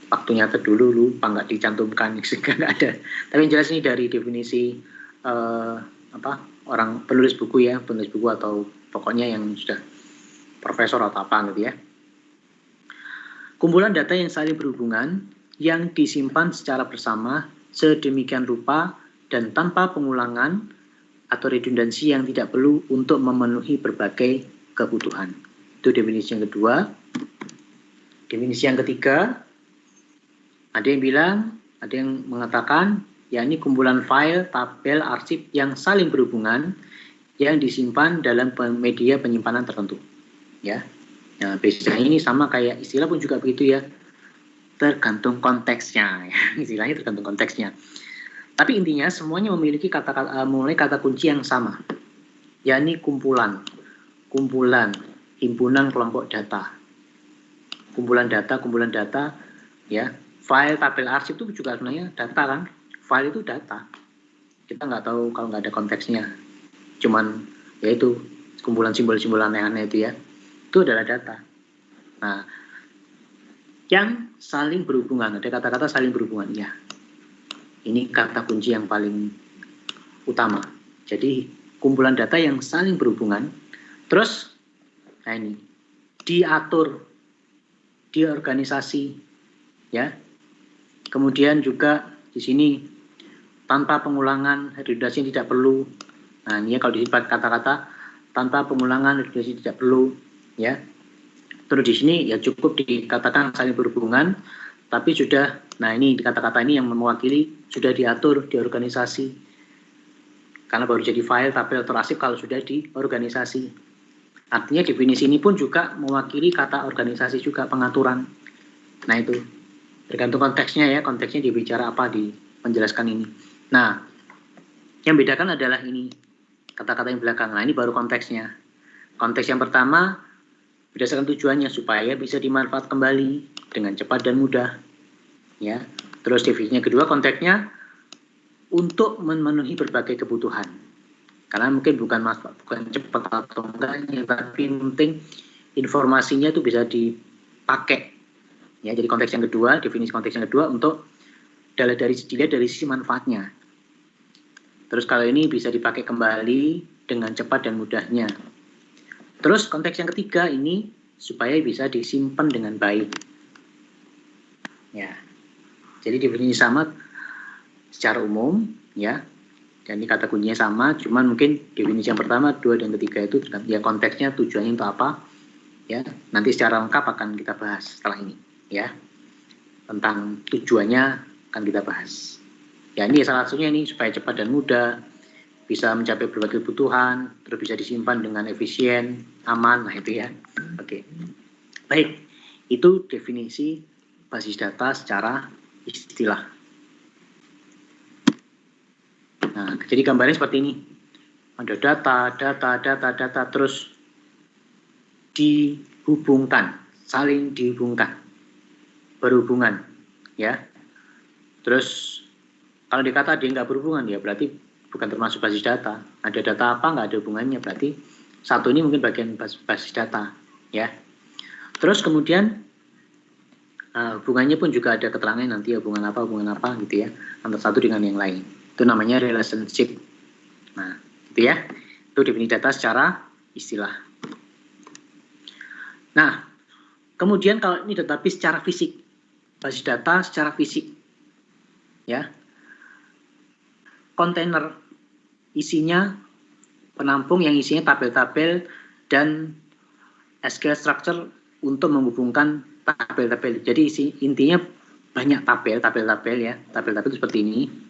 waktunya dulu lupa nggak dicantumkan, sehingga nggak ada. Tapi yang jelas ini dari definisi orang penulis buku ya, penulis buku atau pokoknya yang sudah profesor atau apa gitu ya. Kumpulan data yang saling berhubungan yang disimpan secara bersama sedemikian rupa dan tanpa pengulangan atau redundansi yang tidak perlu untuk memenuhi berbagai kebutuhan. Itu definisi yang kedua. Definisi yang ketiga, Ada yang bilang, ada yang mengatakan, yakni kumpulan file, tabel, arsip yang saling berhubungan yang disimpan dalam media penyimpanan tertentu. Ya, nah, biasanya ini sama kayak istilah pun juga begitu ya, tergantung konteksnya. Ya. Istilahnya tergantung konteksnya. Tapi intinya semuanya memiliki mulai kata kunci yang sama, yakni kumpulan, himpunan kelompok data, kumpulan data, ya. File, tabel, arsip itu juga sebenarnya data kan. File itu data. Kita nggak tahu kalau nggak ada konteksnya. Cuman ya itu kumpulan simbol-simbol aneh-aneh itu ya. Itu adalah data. Nah, yang saling berhubungan, ada kata-kata saling berhubungan ya. Ini kata kunci yang paling utama. Jadi kumpulan data yang saling berhubungan. Terus, nah ini diatur, diorganisasi, ya. Kemudian juga di sini tanpa pengulangan, redundasi tidak perlu. Nah, ini ya kalau di kata-kata tanpa pengulangan, redundasi tidak perlu, ya. Terus di sini ya cukup dikatakan saling berhubungan, tapi sudah, nah ini kata-kata ini yang mewakili sudah diatur, diorganisasi. Karena baru jadi file, tabel, atau arsip kalau sudah diorganisasi. Artinya definisi ini pun juga mewakili kata organisasi juga, pengaturan. Nah itu tergantung konteksnya ya, konteksnya dibicara apa di menjelaskan ini. Nah, yang bedakan adalah ini kata-kata yang belakang. Nah ini baru konteksnya. Konteks yang pertama berdasarkan tujuannya supaya bisa dimanfaat kembali dengan cepat dan mudah. Ya. Terus definisinya kedua, konteksnya untuk memenuhi berbagai kebutuhan. Karena mungkin bukan cepat atau enggaknya, tapi penting informasinya itu bisa dipakai. Ya, jadi konteks yang kedua, definisi konteks yang kedua untuk dilihat dari sisi manfaatnya. Terus kalau ini bisa dipakai kembali dengan cepat dan mudahnya. Terus konteks yang ketiga ini supaya bisa disimpan dengan baik. Ya. Jadi definisi sama secara umum, ya. Dan ini kata kuncinya sama, cuman mungkin definisi yang pertama, dua dan ketiga itu ya konteksnya, tujuannya untuk apa? Ya, nanti secara lengkap akan kita bahas setelah ini, ya. Tentang tujuannya akan kita bahas. Ya, ini salah satunya ini supaya cepat dan mudah, bisa mencapai berbagai kebutuhan, terus bisa disimpan dengan efisien, aman, nah itu ya. Oke. Baik, itu definisi basis data secara istilah. Nah, jadi gambarnya seperti ini. Ada data, terus dihubungkan, saling dihubungkan, berhubungan, ya. Terus kalau dikata dia nggak berhubungan, ya berarti bukan termasuk basis data. Ada data apa nggak ada hubungannya, berarti satu ini mungkin bagian basis data, ya. Terus kemudian hubungannya pun juga ada keterangan nanti hubungan apa gitu ya, antara satu dengan yang lain. Itu namanya relationship. Nah, gitu ya. Itu definisi data secara istilah. Nah, kemudian kalau ini database secara fisik, basis data secara fisik, ya, kontainer isinya penampung yang isinya tabel-tabel dan SQL structure untuk menghubungkan tabel-tabel. Jadi intinya banyak tabel-tabel ya, tabel-tabel seperti ini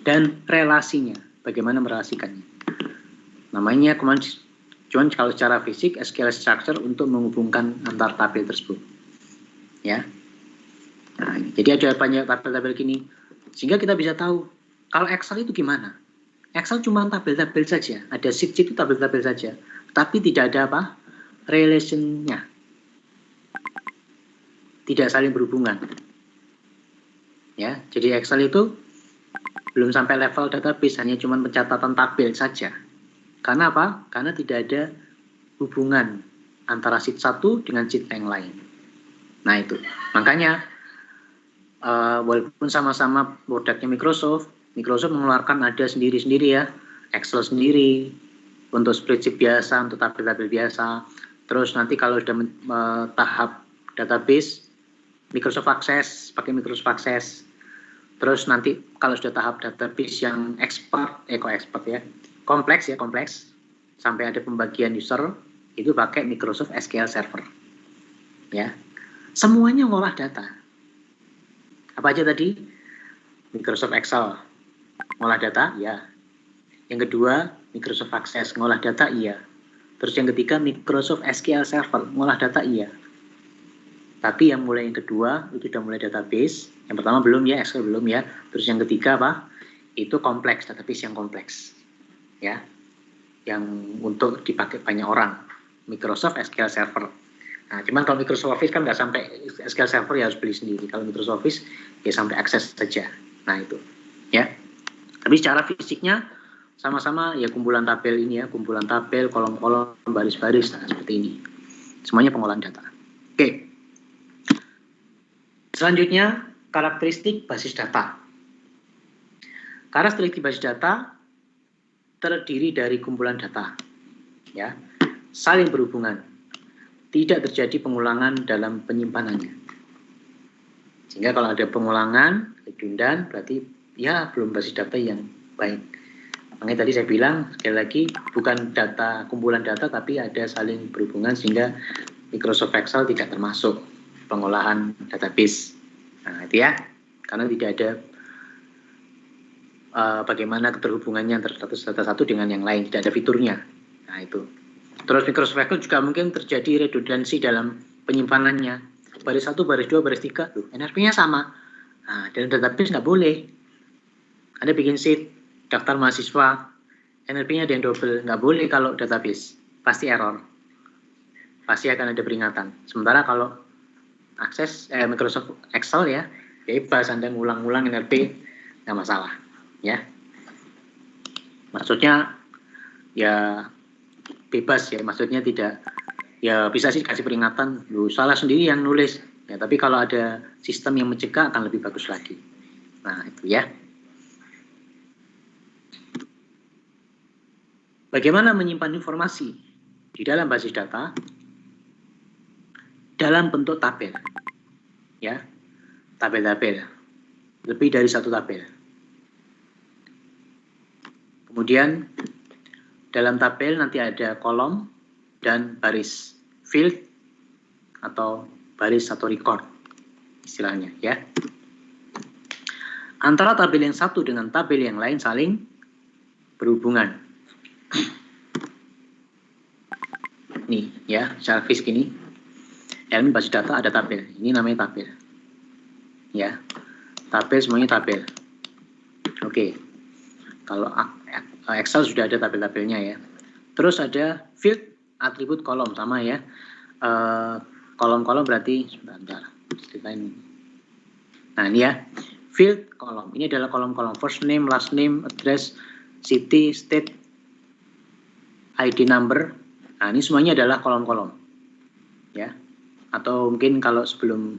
dan relasinya, bagaimana merelasikannya. Namanya cuman kalau secara fisik SQL structure untuk menghubungkan antar tabel tersebut. Ya. Nah, jadi ada banyak tabel-tabel gini sehingga kita bisa tahu kalau Excel itu gimana. Excel cuma tabel-tabel saja, ada sheet itu tabel-tabel saja, tapi tidak ada apa? Relation-nya. Tidak saling berhubungan. Ya, jadi Excel itu belum sampai level database, hanya cuma pencatatan tabel saja. Karena apa? Karena tidak ada hubungan antara sheet satu dengan sheet yang lain. Nah itu, makanya walaupun sama-sama produknya Microsoft mengeluarkan ada sendiri-sendiri ya, Excel sendiri, untuk spreadsheet biasa, untuk tabel-tabel biasa. Terus nanti kalau sudah tahap database, Microsoft Access, pakai Microsoft Access. Terus nanti kalau sudah tahap database yang kompleks, sampai ada pembagian user, itu pakai Microsoft SQL Server. Ya, semuanya ngolah data. Apa aja tadi? Microsoft Excel, ngolah data, ya. Yang kedua, Microsoft Access, ngolah data, iya. Terus yang ketiga, Microsoft SQL Server, ngolah data, iya. Tapi yang mulai yang kedua, itu sudah mulai database. Yang pertama belum ya, Excel belum ya. Terus yang ketiga apa? Itu kompleks, database yang kompleks. Ya, yang untuk dipakai banyak orang. Microsoft SQL Server. Nah, cuman kalau Microsoft Office kan nggak sampai SQL Server, ya harus beli sendiri. Kalau Microsoft Office ya sampai akses saja. Nah itu, ya. Tapi secara fisiknya sama-sama ya kumpulan tabel ini ya, kumpulan tabel, kolom-kolom, baris-baris, nah, seperti ini. Semuanya pengolahan data. Oke. Selanjutnya karakteristik basis data. Karakteristik basis data terdiri dari kumpulan data, ya, saling berhubungan, tidak terjadi pengulangan dalam penyimpanannya. Sehingga kalau ada pengulangan, redundan, berarti ya belum basis data yang baik. Makanya tadi saya bilang, sekali lagi, bukan data kumpulan data, tapi ada saling berhubungan sehingga Microsoft Excel tidak termasuk pengolahan database. Nah itu ya, karena tidak ada bagaimana keterhubungannya antara data satu dengan yang lain, tidak ada fiturnya. Nah itu. Terus Microsoft Excel juga mungkin terjadi redundansi dalam penyimpanannya. Baris 1, baris 2, baris 3, NRP-nya sama. Nah, dalam database nggak boleh. Anda bikin sheet, daftar mahasiswa, NRP-nya ada yang double, nggak boleh kalau database. Pasti error. Pasti akan ada peringatan. Sementara kalau akses Microsoft Excel ya, bebas Anda ngulang-ngulang NRP, nggak masalah. Ya, maksudnya ya bebas ya, maksudnya tidak, ya bisa sih kasih peringatan, lu salah sendiri yang nulis ya, tapi kalau ada sistem yang mencegah akan lebih bagus lagi. Nah itu ya. Bagaimana menyimpan informasi di dalam basis data dalam bentuk tabel, ya, tabel-tabel, lebih dari satu tabel. Kemudian dalam tabel nanti ada kolom dan baris, field atau baris atau record istilahnya ya. Antara tabel yang satu dengan tabel yang lain saling berhubungan. Nih ya, secara fisik ini elemen basis data ada tabel, ini namanya tabel ya, tabel semuanya tabel. Oke, kalau Excel sudah ada tabel-tabelnya ya. Terus ada field, atribut, kolom, sama ya. Kolom-kolom berarti sebentar. Nah ini ya, field, kolom. Ini adalah kolom-kolom first name, last name, address, city, state, ID number. Nah ini semuanya adalah kolom-kolom ya. Atau mungkin kalau sebelum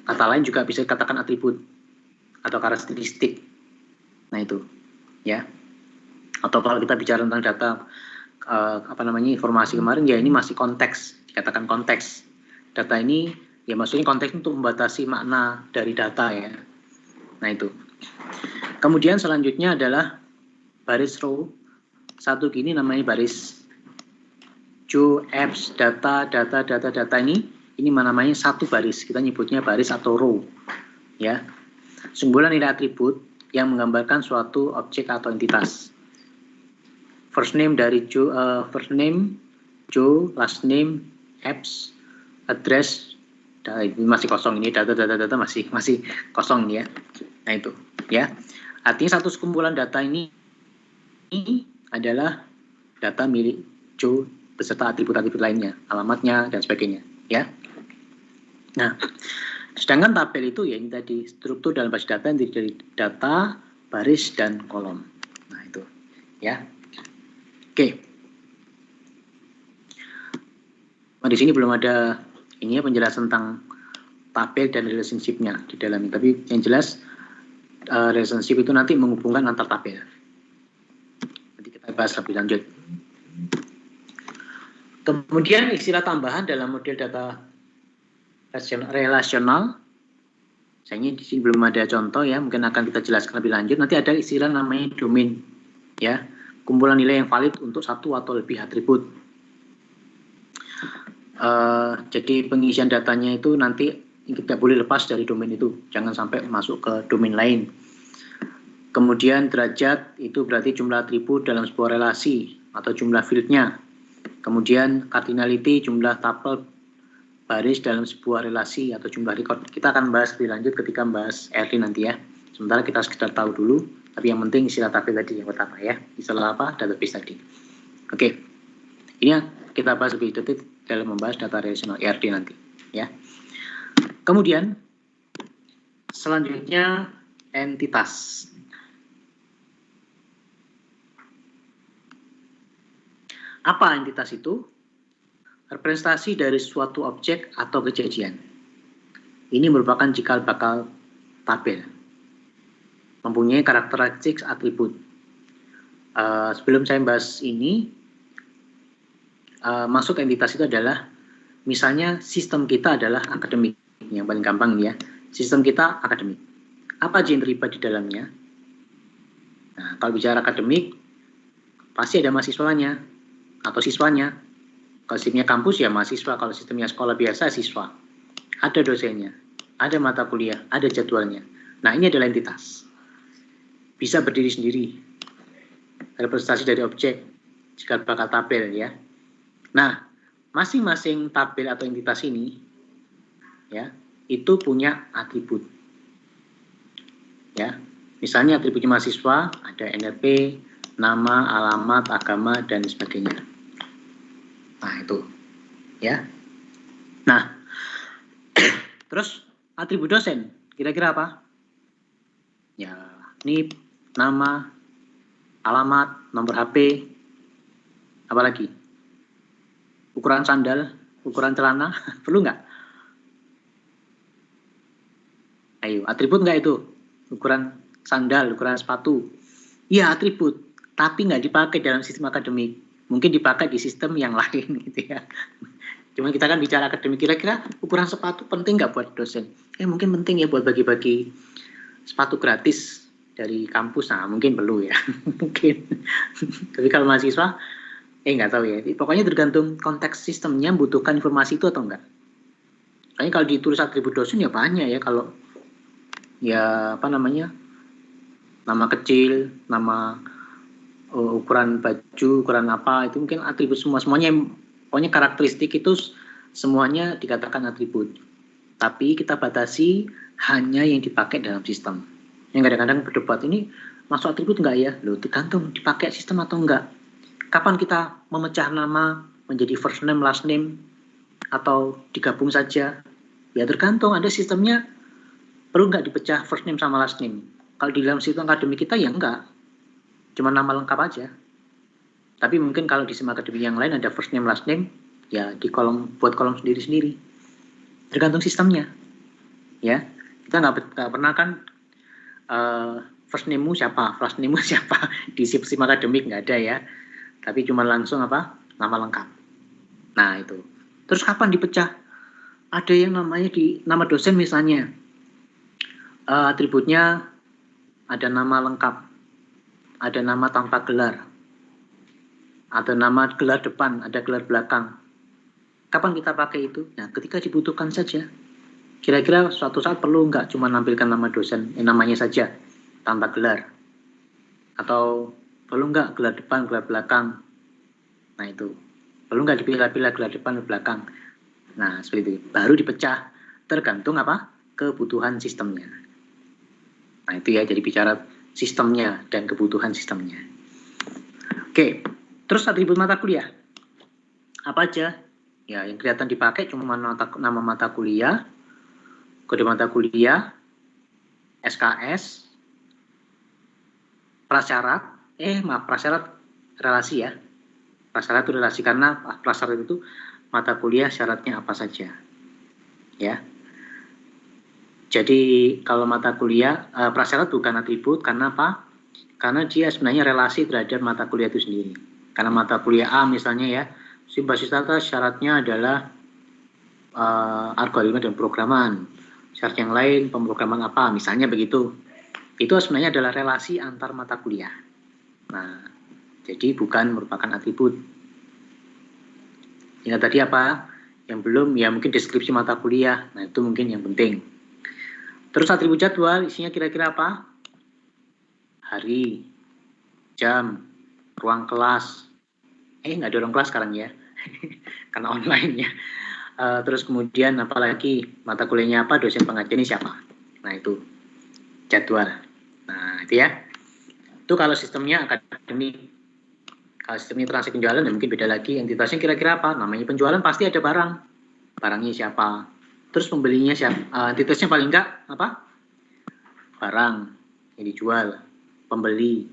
kata lain juga bisa dikatakan atribut atau karakteristik. Nah itu ya. Atau kalau kita bicara tentang data informasi kemarin ya, ini masih konteks, dikatakan konteks. Data ini ya maksudnya konteks untuk membatasi makna dari data ya. Nah itu. Kemudian selanjutnya adalah baris row. Satu gini namanya baris Joe, apps, data ini namanya satu baris. Kita nyebutnya baris atau row ya. Sumbulan nilai atribut yang menggambarkan suatu objek atau entitas. First name dari Joe, last name, apps, address, ini masih kosong, ini data masih kosong ini ya. Nah itu ya. Artinya satu sekumpulan data ini adalah data milik Joe beserta atribut-atribut lainnya, alamatnya dan sebagainya ya. Nah, sedangkan tabel itu ya ini tadi struktur dalam basis data yang terdiri dari data, baris dan kolom. Nah itu ya. Oke. Nah, di sini belum ada ini ya penjelasan tentang tabel dan relationship-nya di dalamnya. Tapi yang jelas relationship itu nanti menghubungkan antar tabel. Nanti kita bahas lebih lanjut. Kemudian istilah tambahan dalam model data relasional. Sayangnya di sini belum ada contoh ya, mungkin akan kita jelaskan lebih lanjut. Nanti ada istilah namanya domain ya. Kumpulan nilai yang valid untuk satu atau lebih atribut. Jadi pengisian datanya itu nanti tidak boleh lepas dari domain itu, jangan sampai masuk ke domain lain. Kemudian derajat itu berarti jumlah atribut dalam sebuah relasi atau jumlah fieldnya. Kemudian cardinality jumlah tuple baris dalam sebuah relasi atau jumlah record. Kita akan bahas lebih lanjut ketika membahas RD nanti ya. Sementara kita sekedar tahu dulu, tapi yang penting istilah tabel tadi yang pertama ya. Istilah apa? Database tadi. Oke. Ini kita bahas lebih detail dalam membahas data relational RD nanti ya. Kemudian selanjutnya entitas. Apa entitas itu? Representasi dari suatu objek atau kejadian. Ini merupakan cikal bakal tabel. Mempunyai karakteristik atribut. Sebelum saya bahas ini, masuk entitas itu adalah, misalnya sistem kita adalah akademik. Yang paling gampang ya, sistem kita akademik. Apa aja yang terlibat di dalamnya? Nah, kalau bicara akademik, pasti ada mahasiswanya atau siswanya. Kalau sistemnya kampus ya mahasiswa, kalau sistemnya sekolah biasa siswa. Ada dosennya, ada mata kuliah, ada jadwalnya. Nah, ini adalah entitas. Bisa berdiri sendiri. Representasi dari objek, cikal bakal tabel ya. Nah, masing-masing tabel atau entitas ini ya, itu punya atribut. Ya. Misalnya atributnya mahasiswa, ada NRP, nama, alamat, agama, dan sebagainya. Nah, itu. Ya. Nah, terus atribut dosen, kira-kira apa? Ya, ini nama, alamat, nomor HP, apalagi? Ukuran sandal, ukuran celana, perlu nggak? Ayo, atribut nggak itu? Ukuran sandal, ukuran sepatu. Iya, atribut, tapi nggak dipakai dalam sistem akademik. Mungkin dipakai di sistem yang lain gitu ya. Cuma kita kan bicara akademik, kira-kira ukuran sepatu penting nggak buat dosen? Mungkin penting ya buat bagi-bagi sepatu gratis dari kampus. Nah, mungkin perlu ya. Mungkin. Tapi kalau mahasiswa, nggak tahu ya. Pokoknya tergantung konteks sistemnya membutuhkan informasi itu atau enggak. Kayaknya kalau ditulis atribut dosen ya banyak ya. Kalau ya apa namanya, nama kecil, nama ukuran baju, ukuran apa, itu mungkin atribut semuanya, pokoknya karakteristik itu semuanya dikatakan atribut. Tapi kita batasi hanya yang dipakai dalam sistem. Yang kadang-kadang berdebat, ini masuk atribut enggak ya? Loh, tergantung dipakai sistem atau enggak. Kapan kita memecah nama menjadi first name, last name, atau digabung saja? Ya tergantung, ada sistemnya perlu nggak dipecah first name sama last name. Kalau di dalam sistem akademik kita ya enggak, cuma nama lengkap aja. Tapi mungkin kalau di sistem akademik yang lain ada first name, last name, ya di kolom, buat kolom sendiri-sendiri. Tergantung sistemnya. Ya, kita nggak pernah kan first name-mu siapa, last name-mu siapa di sistem akademik, nggak ada ya. Tapi cuma langsung apa, nama lengkap. Nah itu. Terus kapan dipecah? Ada yang namanya di nama dosen misalnya, atributnya ada nama lengkap, ada nama tanpa gelar, ada nama gelar depan, ada gelar belakang. Kapan kita pakai itu? Nah, ketika dibutuhkan saja. Kira-kira suatu saat perlu nggak cuma nampilkan nama dosen, namanya saja, tanpa gelar? Atau perlu nggak gelar depan, gelar belakang? Nah itu. Perlu nggak dipilah-pilah gelar depan, gelar belakang? Nah, seperti itu. Baru dipecah. Tergantung apa? Kebutuhan sistemnya. Nah, itu ya, jadi bicara sistemnya dan kebutuhan sistemnya. Oke, terus atribut mata kuliah. Apa aja? Ya, yang kelihatan dipakai cuma nama mata kuliah, kode mata kuliah, SKS, prasyarat, prasyarat relasi ya. Prasyarat itu relasi, karena prasyarat itu mata kuliah syaratnya apa saja. Ya. Jadi kalau mata kuliah, prasyarat bukan atribut, karena apa? Karena dia sebenarnya relasi terhadap mata kuliah itu sendiri. Karena mata kuliah A misalnya ya, basis data syaratnya adalah algoritma dan programan. Syarat yang lain pemrograman apa, misalnya begitu. Itu sebenarnya adalah relasi antar mata kuliah. Nah, jadi bukan merupakan atribut. Ingat tadi apa? Yang belum ya mungkin deskripsi mata kuliah. Nah, itu mungkin yang penting. Terus atribut jadwal isinya kira-kira apa? Hari, jam, ruang kelas. Nggak ada ruang kelas sekarang ya. Karena online ya. Terus kemudian apalagi mata kuliahnya apa, dosen pengajarnya siapa. Nah, itu jadwal. Nah, itu ya. Itu kalau sistemnya akademik. Kalau sistemnya transaksi penjualan ya mungkin beda lagi. Entitasnya kira-kira apa? Namanya penjualan pasti ada barang. Barangnya siapa? Terus pembelinya siapa? Entitasnya paling enggak apa? Barang yang dijual, pembeli,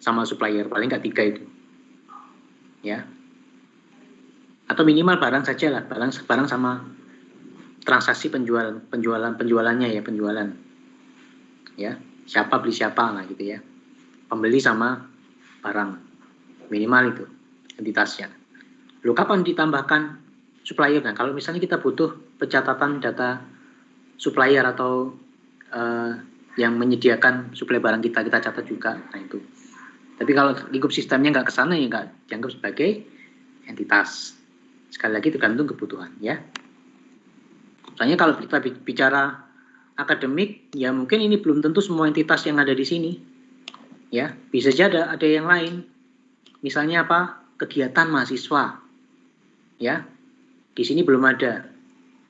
sama supplier. Paling enggak 3 itu. Ya. Atau minimal barang saja lah. Barang sama transaksi penjualannya ya, penjualan. Ya. Siapa beli siapa lah gitu ya. Pembeli sama barang. Minimal itu entitasnya. Lalu kapan ditambahkan supplier? Nah, kalau misalnya kita butuh pencatatan data supplier atau yang menyediakan suplai barang kita catat juga. Nah, itu. Tapi kalau lingkup sistemnya nggak ke sana ya nggak dianggap sebagai entitas. Sekali lagi tergantung kebutuhan ya. Soalnya kalau kita bicara akademik, ya mungkin ini belum tentu semua entitas yang ada di sini. Ya, bisa saja ada yang lain. Misalnya apa? Kegiatan mahasiswa. Ya. Di sini belum ada.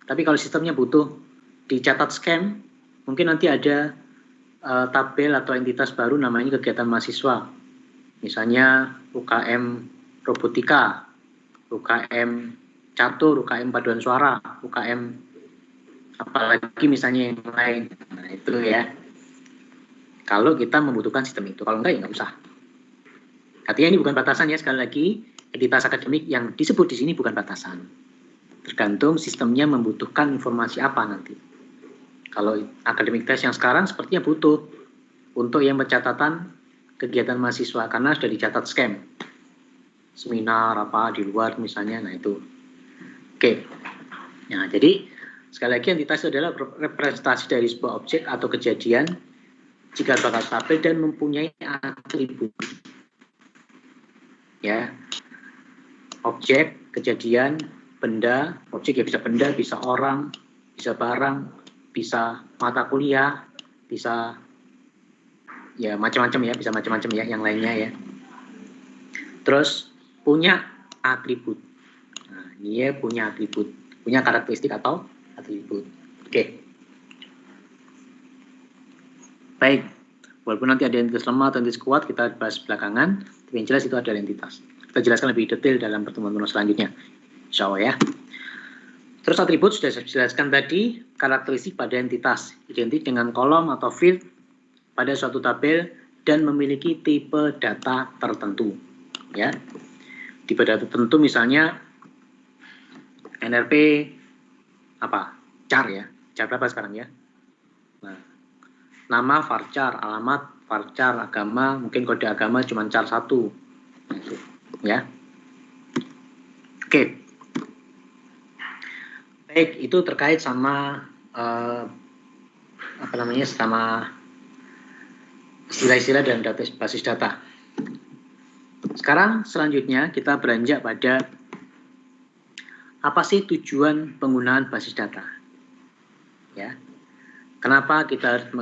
Tapi kalau sistemnya butuh dicatat scam, mungkin nanti ada tabel atau entitas baru namanya kegiatan mahasiswa. Misalnya UKM robotika, UKM catur, UKM paduan suara, UKM apalagi misalnya yang lain. Nah, itu ya. Kalau kita membutuhkan sistem itu, kalau enggak ya nggak usah. Artinya ini bukan batasan ya, sekali lagi entitas akademik yang disebut di sini bukan batasan. Tergantung sistemnya membutuhkan informasi apa nanti. Kalau akademik tes yang sekarang sepertinya butuh untuk yang pencatatan kegiatan mahasiswa karena sudah dicatat scam. Seminar apa di luar misalnya, nah itu. Oke. Nah, jadi sekali lagi entitas itu adalah representasi dari sebuah objek atau kejadian jika bakal stabil dan mempunyai atribut. Ya, objek, kejadian, benda, objek ya bisa benda, bisa orang, bisa barang, bisa mata kuliah, bisa ya macam-macam ya, bisa macam-macam ya yang lainnya ya. Terus punya atribut. Nah, dia punya atribut, punya karakteristik atau atribut. Oke. Baik. Walaupun nanti ada entitas lemah atau entitas kuat, kita bahas belakangan. Tapi yang jelas itu adalah entitas. Kita jelaskan lebih detail dalam pertemuan selanjutnya. Insya Allah ya. Terus atribut sudah saya jelaskan tadi, karakteristik pada entitas. Identik dengan kolom atau field pada suatu tabel dan memiliki tipe data tertentu. Ya. Tipe data tertentu misalnya NRP apa? Char ya. Char berapa sekarang ya? Nah, nama varchar, alamat varchar, agama, mungkin kode agama cuma char 1. Nah, itu, ya. Oke. Baik, itu terkait sama sama istilah-istilah dan basis data. Sekarang selanjutnya kita beranjak pada apa sih tujuan penggunaan basis data? Ya. Kenapa kita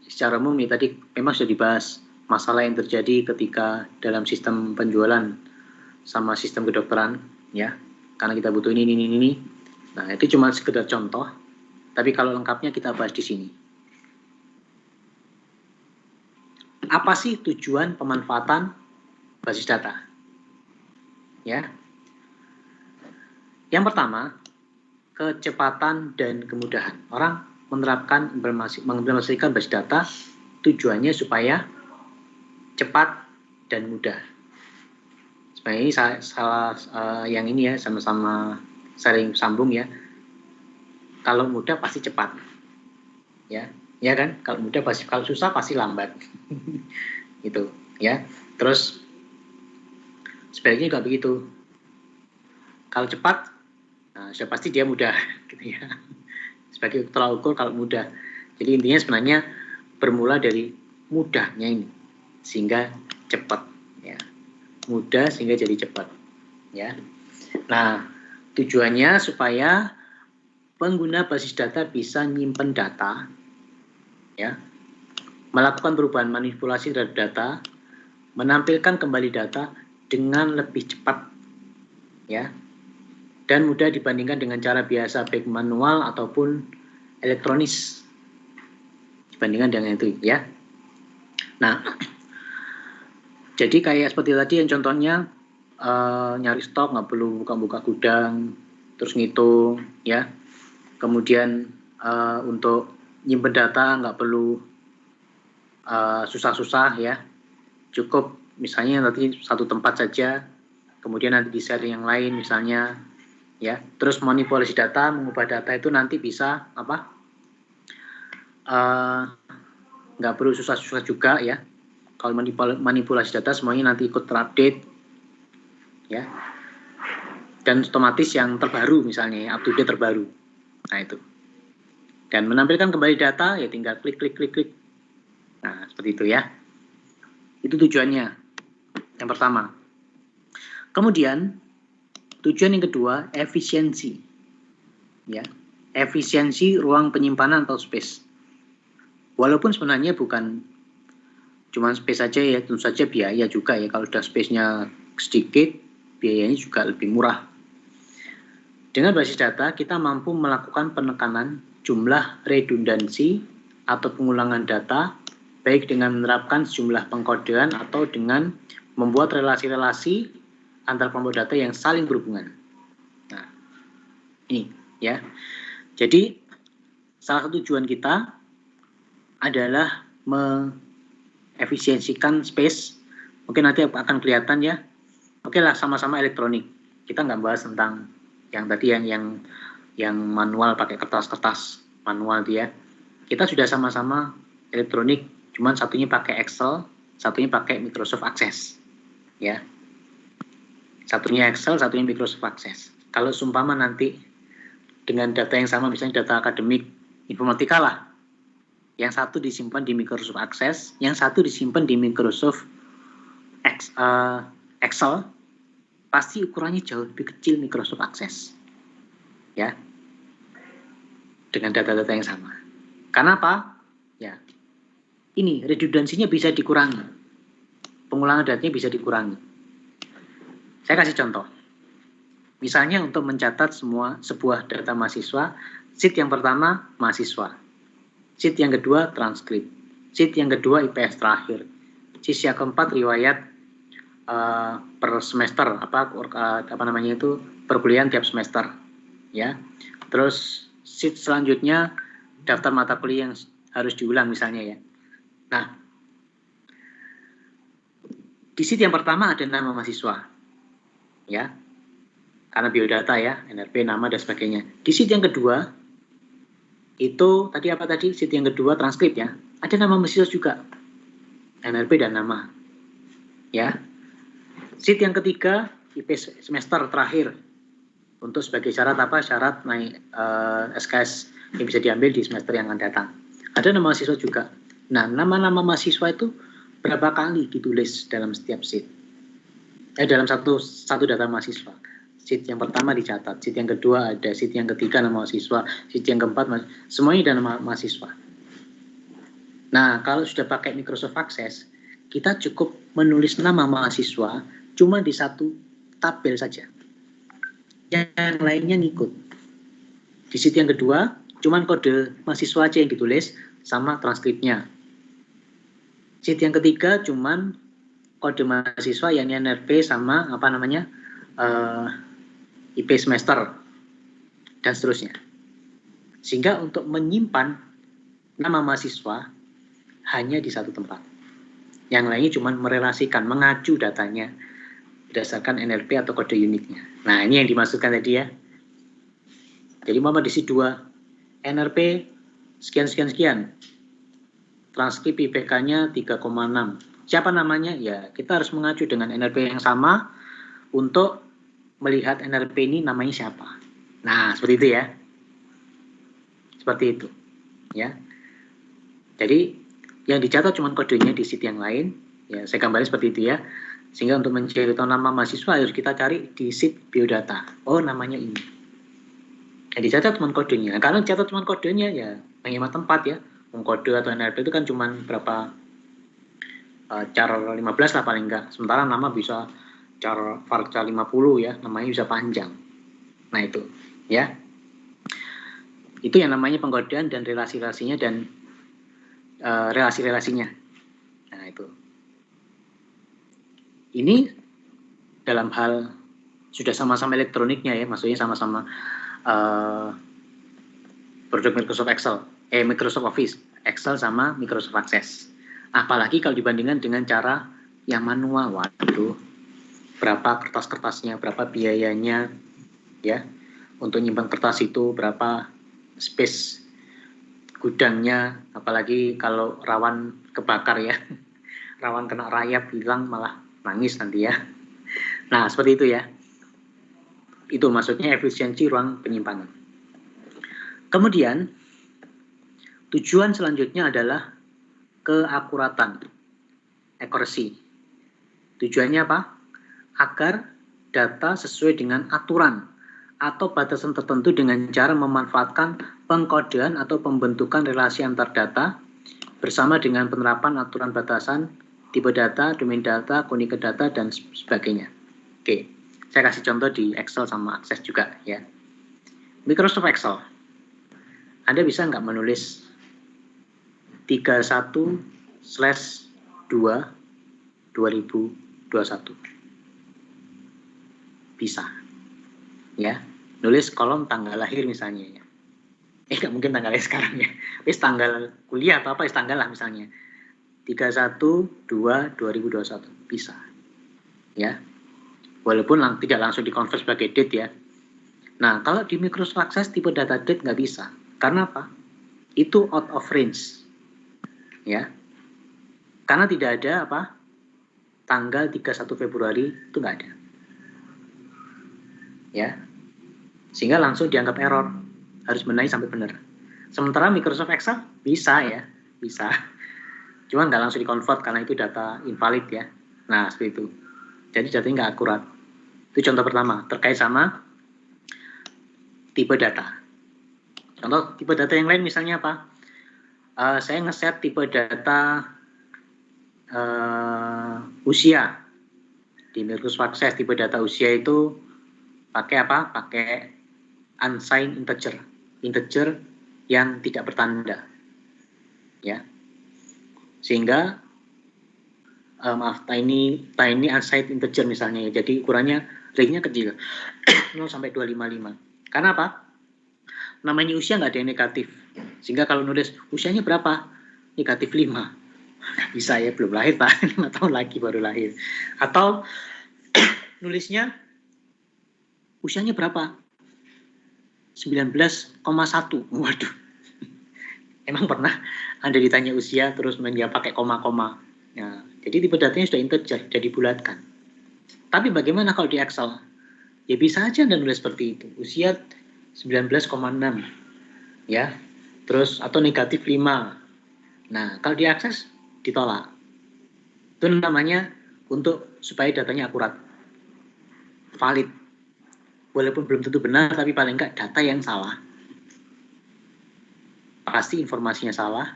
secara umum ya tadi memang sudah dibahas masalah yang terjadi ketika dalam sistem penjualan sama sistem kedokteran ya. Karena kita butuh ini. Nah, itu cuma sekedar contoh. Tapi kalau lengkapnya kita bahas di sini. Apa sih tujuan pemanfaatan basis data? Ya. Yang pertama, kecepatan dan kemudahan. Orang mengimplementasikan basis data tujuannya supaya cepat dan mudah. Sebenarnya ini salah yang ini ya sama-sama saling sambung ya. Kalau mudah pasti cepat, ya kan. Kalau mudah pasti, kalau susah pasti lambat, gitu ya. Terus sebaliknya juga begitu. Kalau cepat, nah, sudah pasti dia mudah, gitu ya. Sebagai tolak ukur kalau mudah. Jadi intinya sebenarnya bermula dari mudahnya ini sehingga cepat ya. Mudah sehingga jadi cepat ya. Nah, Tujuannya supaya pengguna basis data bisa nyimpen data, ya, melakukan perubahan manipulasi terhadap data, menampilkan kembali data dengan lebih cepat, ya, dan mudah dibandingkan dengan cara biasa baik manual ataupun elektronis dibandingkan dengan itu, ya. Nah, jadi kayak seperti tadi yang contohnya nyari stok nggak perlu buka-buka gudang terus ngitung, ya. Kemudian untuk nyimpen data nggak perlu susah-susah, ya. Cukup misalnya nanti satu tempat saja, kemudian nanti di share yang lain misalnya, ya. Terus manipulasi data, mengubah data itu nanti bisa apa? Nggak perlu susah-susah juga, ya. Kalau manipulasi data semuanya nanti ikut terupdate, ya. Dan otomatis yang terbaru misalnya, up to date terbaru. Nah itu. Dan menampilkan kembali data, ya tinggal klik. Nah seperti itu, ya. Itu tujuannya yang pertama. Kemudian tujuan yang kedua, efisiensi, ya. Efisiensi ruang penyimpanan atau space. Walaupun sebenarnya bukan cuma space saja, ya, tentu saja biaya juga, ya. Kalau sudah space-nya sedikit, biayanya juga lebih murah. Dengan basis data, kita mampu melakukan penekanan jumlah redundansi atau pengulangan data, baik dengan menerapkan sejumlah pengkodean atau dengan membuat relasi-relasi antar kelompok data yang saling berhubungan. Nah, ini, ya. Jadi, salah satu tujuan kita adalah efisiensikan space. Mungkin nanti akan kelihatan, ya. Oke lah, sama-sama elektronik. Kita nggak bahas tentang yang tadi yang manual pakai kertas manual dia. Kita sudah sama-sama elektronik, cuman satunya pakai Excel, satunya pakai Microsoft Access, ya. Satunya Excel, satunya Microsoft Access. Kalau seumpama nanti dengan data yang sama, misalnya data akademik informatika lah, yang satu disimpan di Microsoft Access, yang satu disimpan di Microsoft Excel, pasti ukurannya jauh lebih kecil Microsoft Access, ya, dengan data-data yang sama. Karena apa? Ya, ini redundansinya bisa dikurangi, pengulangan datanya bisa dikurangi. Saya kasih contoh. Misalnya untuk mencatat sebuah data mahasiswa, sheet yang pertama mahasiswa, sheet yang kedua transkrip, sheet yang kedua IPS terakhir, sheet yang keempat riwayat per semester, perkuliahan tiap semester, ya. Terus sheet selanjutnya daftar mata kuliah yang harus diulang misalnya, ya. Nah, di sheet yang pertama ada nama mahasiswa, ya, karena biodata, ya, NRP, nama dan sebagainya. Di sheet yang kedua itu sheet yang kedua transkrip, ya, ada nama mahasiswa juga, NRP dan nama, ya. Sheet yang ketiga IP semester terakhir untuk sebagai syarat naik SKS yang bisa diambil di semester yang akan datang. Ada nama mahasiswa juga. Nah, nama-nama mahasiswa itu berapa kali ditulis dalam setiap sheet? Dalam satu data mahasiswa. Sheet yang pertama dicatat, sheet yang kedua ada, sheet yang ketiga nama mahasiswa, sheet yang keempat semuanya ada nama mahasiswa. Nah, kalau sudah pakai Microsoft Access, kita cukup menulis nama mahasiswa cuma di satu tabel saja. Yang lainnya ngikut. Di sheet yang kedua, cuman kode mahasiswa aja yang ditulis sama transkripnya. Sheet yang ketiga cuman kode mahasiswa yang NRP sama IP semester dan seterusnya. Sehingga untuk menyimpan nama mahasiswa hanya di satu tempat. Yang lainnya cuma merelasikan, mengacu datanya berdasarkan NRP atau kode uniknya. Nah, ini yang dimaksudkan tadi, ya. Jadi di sheet 2 NRP sekian. Transkrip IPK-nya 3,6. Siapa namanya? Ya, kita harus mengacu dengan NRP yang sama untuk melihat NRP ini namanya siapa. Nah, seperti itu, ya. Seperti itu, ya. Jadi yang dicatat cuma kodenya di sheet yang lain, ya, saya gambarnya seperti itu, ya. Sehingga untuk mencari tahu nama mahasiswa harus kita cari di SIP biodata. Oh, namanya ini. Nah, dicatat cuma kodenya. Nah, kalau dicatat cuma kodenya ya menghemat tempat ya. Kode atau NRP itu kan cuma berapa char 15 lah paling enggak. Sementara nama bisa char varchar 50 ya, namanya bisa panjang. Nah, itu ya. Itu yang namanya pengkodean dan relasi-relasinya dan relasi-relasinya. Nah, itu. Ini dalam hal sudah sama-sama elektroniknya ya, maksudnya sama-sama produk Microsoft Excel, Microsoft Office, Excel sama Microsoft Access. Apalagi kalau dibandingkan dengan cara yang manual, waduh, berapa kertas-kertasnya, berapa biayanya, ya, untuk nyimpan kertas itu, berapa space gudangnya, apalagi kalau rawan kebakar ya, rawan kena rayap, hilang malah nangis nanti ya. Nah, seperti itu ya. Itu maksudnya efisiensi ruang penyimpanan. Kemudian, tujuan selanjutnya adalah keakuratan, accuracy. Tujuannya apa? Agar data sesuai dengan aturan atau batasan tertentu dengan cara memanfaatkan pengkodean atau pembentukan relasi antar data bersama dengan penerapan aturan batasan, tipe data, domain data, kode data, dan sebagainya. Oke, saya kasih contoh di Excel sama Access juga ya. Microsoft Excel. Anda bisa nggak menulis 31/2/2021? Bisa. Ya, nulis kolom tanggal lahir misalnya ya. Nggak mungkin tanggal lahir sekarang ya. Wis tanggal kuliah atau apa, tanggal lah misalnya. 31/2/2021 bisa. Ya. Walaupun tidak langsung dikonvert sebagai date ya. Nah, kalau di Microsoft Access tipe data date nggak bisa. Karena apa? Itu out of range. Ya. Karena tidak ada apa? Tanggal 31 Februari itu nggak ada. Ya. Sehingga langsung dianggap error. Harus benahi sampai benar. Sementara Microsoft Excel bisa ya. Bisa. Cuma nggak langsung dikonvert karena itu data invalid ya. Nah, seperti itu. Jadi datanya nggak akurat. Itu contoh pertama. Terkait sama tipe data. Contoh tipe data yang lain misalnya apa? Saya ngeset tipe data usia. Di Microsoft Access tipe data usia itu pakai apa? Pakai unsigned integer. Integer yang tidak bertanda. Ya. Sehingga tiny unsigned integer misalnya. Jadi ukurannya range-nya kecil. 0 sampai 255. Karena apa? Namanya usia nggak ada yang negatif. Sehingga kalau nulis usianya berapa? Negatif 5. Bisa ya, belum lahir Pak. 5 tahun lagi baru lahir. Atau nulisnya usianya berapa? 19,1. Waduh. Emang pernah Anda ditanya usia terus dia pakai koma-koma. Ya, jadi tipe datanya sudah integer, sudah dibulatkan. Tapi bagaimana kalau di Excel? Ya bisa aja Anda nulis seperti itu. Usia 19,6. Ya. Terus atau negatif 5. Nah, kalau di Access ditolak. Itu namanya untuk supaya datanya akurat. Valid. Walaupun belum tentu benar, tapi paling enggak data yang salah. Pasti informasinya salah,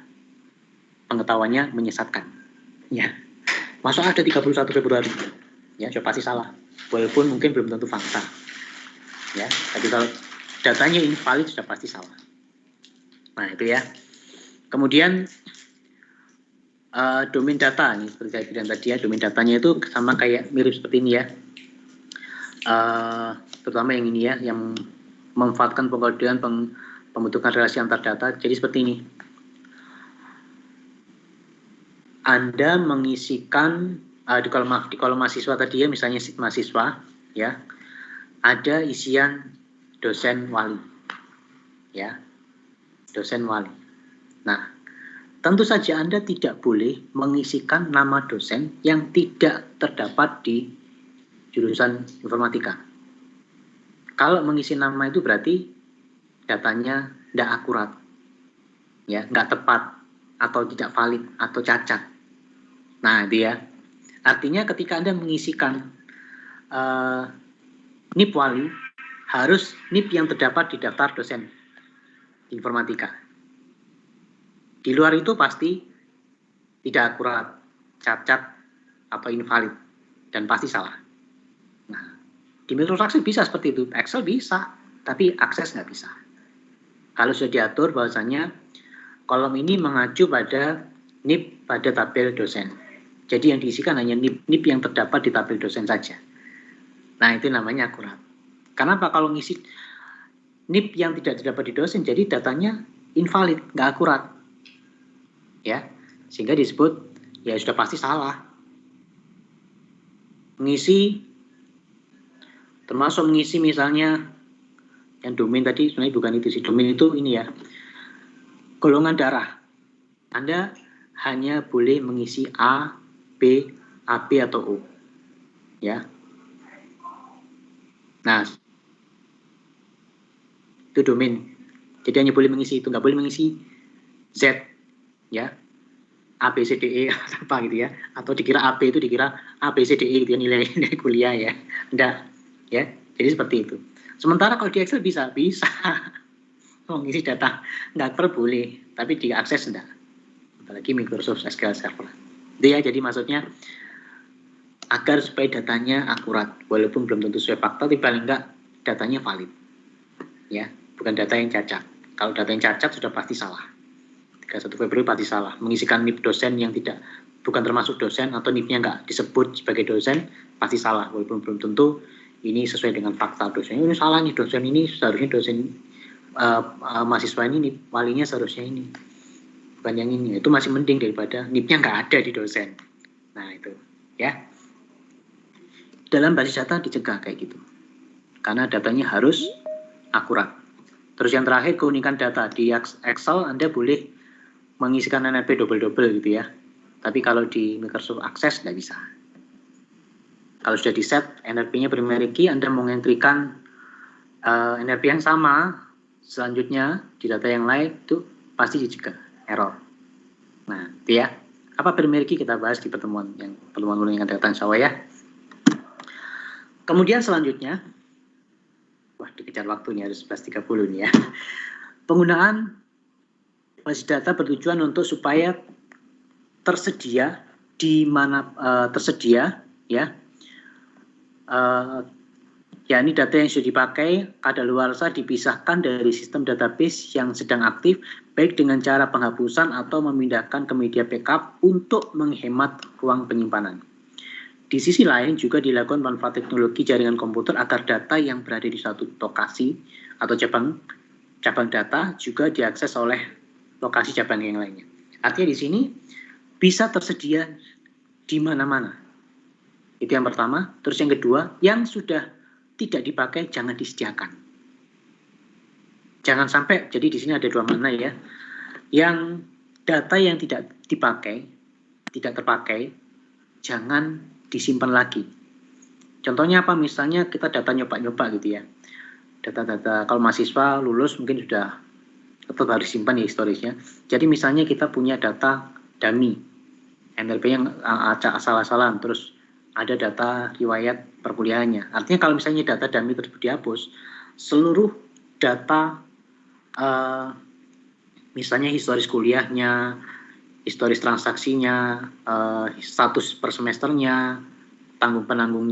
pengetahuannya menyesatkan. Ya. Masuk ada 31 Februari. Ya, sudah pasti salah. Walaupun mungkin belum tentu fakta. Ya, tapi kalau datanya invalid sudah pasti salah. Nah, itu ya. Kemudian domain data nih, seperti saya bilang tadi ya, domain datanya itu sama kayak mirip seperti ini ya. Terutama yang ini ya, yang memanfaatkan pengkodean pembentukan relasi antar data. Jadi seperti ini. Anda mengisikan di kolom mahasiswa tadi ya, misalnya mahasiswa ya, ada isian dosen wali ya, dosen wali. Nah, tentu saja Anda tidak boleh mengisikan nama dosen yang tidak terdapat di jurusan informatika. Kalau mengisi nama itu berarti datanya tidak akurat, ya, nggak tepat atau tidak valid atau cacat. Nah, itu ya. Artinya ketika Anda mengisikan NIP wali, harus NIP yang terdapat di daftar dosen informatika. Di luar itu pasti tidak akurat, cacat, atau invalid, dan pasti salah. Nah, di Microsoft Access bisa seperti itu, Excel bisa, tapi akses nggak bisa. Kalau sudah diatur bahwasanya kolom ini mengacu pada NIP pada tabel dosen. Jadi yang diisikan hanya NIP yang terdapat di tabel dosen saja. Nah, itu namanya akurat. Kenapa kalau ngisi NIP yang tidak terdapat di dosen, jadi datanya invalid, nggak akurat. Ya, sehingga disebut ya sudah pasti salah. Mengisi, termasuk mengisi misalnya yang domain tadi sebenarnya bukan itu sih, domain itu ini ya, golongan darah. Anda hanya boleh mengisi A, B, AB atau O. Ya. Nah, itu domain. Jadi hanya boleh mengisi itu, nggak boleh mengisi Z, ya, A, B, C, D, E, apa gitu ya. Atau dikira AB itu dikira A, B, C, D, E gitu ya, nilai kuliah ya. Enggak, ya. Jadi seperti itu. Sementara kalau di Excel bisa. Mengisi data nggak boleh, tapi diakses enggak. Apalagi Microsoft SQL Server. Itu ya, jadi maksudnya agar supaya datanya akurat, walaupun belum tentu sesuai fakta, tapi paling enggak datanya valid. Ya, bukan data yang cacat. Kalau data yang cacat sudah pasti salah. 31 Februari pasti salah. Mengisikan NIP dosen yang bukan termasuk dosen atau NIP-nya nggak disebut sebagai dosen, pasti salah. Walaupun belum tentu ini sesuai dengan fakta dosen. Ini salah nih, dosen ini seharusnya dosen mahasiswa ini walinya seharusnya ini, bukan yang ini. Itu masih mending daripada NIP-nya nggak ada di dosen. Nah itu, ya. Dalam basis data dicegah kayak gitu, karena datanya harus akurat. Terus yang terakhir, keunikan data. Di Excel Anda boleh mengisikan NRP double-double gitu ya. Tapi kalau di Microsoft Access nggak bisa. Kalau sudah di set NRP-nya primary key, Anda mau mengentrikan NRP yang sama, selanjutnya di data yang lain itu pasti dicegah, error. Nah, itu ya. Apa primary key kita bahas di pertemuan yang akan datang, insya Allah ya. Kemudian selanjutnya, wah dikejar waktunya, harus 11.30 nih ya. Penggunaan basis data bertujuan untuk supaya tersedia di mana tersedia ya. Ya, ini data yang sudah dipakai kadaluarsa dipisahkan dari sistem database yang sedang aktif, baik dengan cara penghapusan atau memindahkan ke media backup untuk menghemat ruang penyimpanan. Di sisi lain juga dilakukan manfaat teknologi jaringan komputer agar data yang berada di suatu lokasi atau cabang data juga diakses oleh lokasi cabang yang lainnya. Artinya di sini bisa tersedia di mana-mana. Itu yang pertama. Terus yang kedua, yang sudah tidak dipakai jangan disediakan. Jangan sampai, jadi di sini ada dua makna ya. Yang data yang tidak dipakai, tidak terpakai, jangan disimpan lagi. Contohnya apa? Misalnya kita data nyoba-nyoba gitu ya. Data-data kalau mahasiswa lulus mungkin sudah tetap harus simpan ya historisnya. Jadi misalnya kita punya data dummy, NLP yang asal-asalan, terus ada data riwayat perkuliahannya. Artinya kalau misalnya data dummy tersebut dihapus, seluruh data misalnya historis kuliahnya, historis transaksinya, status per semesternya, penanggung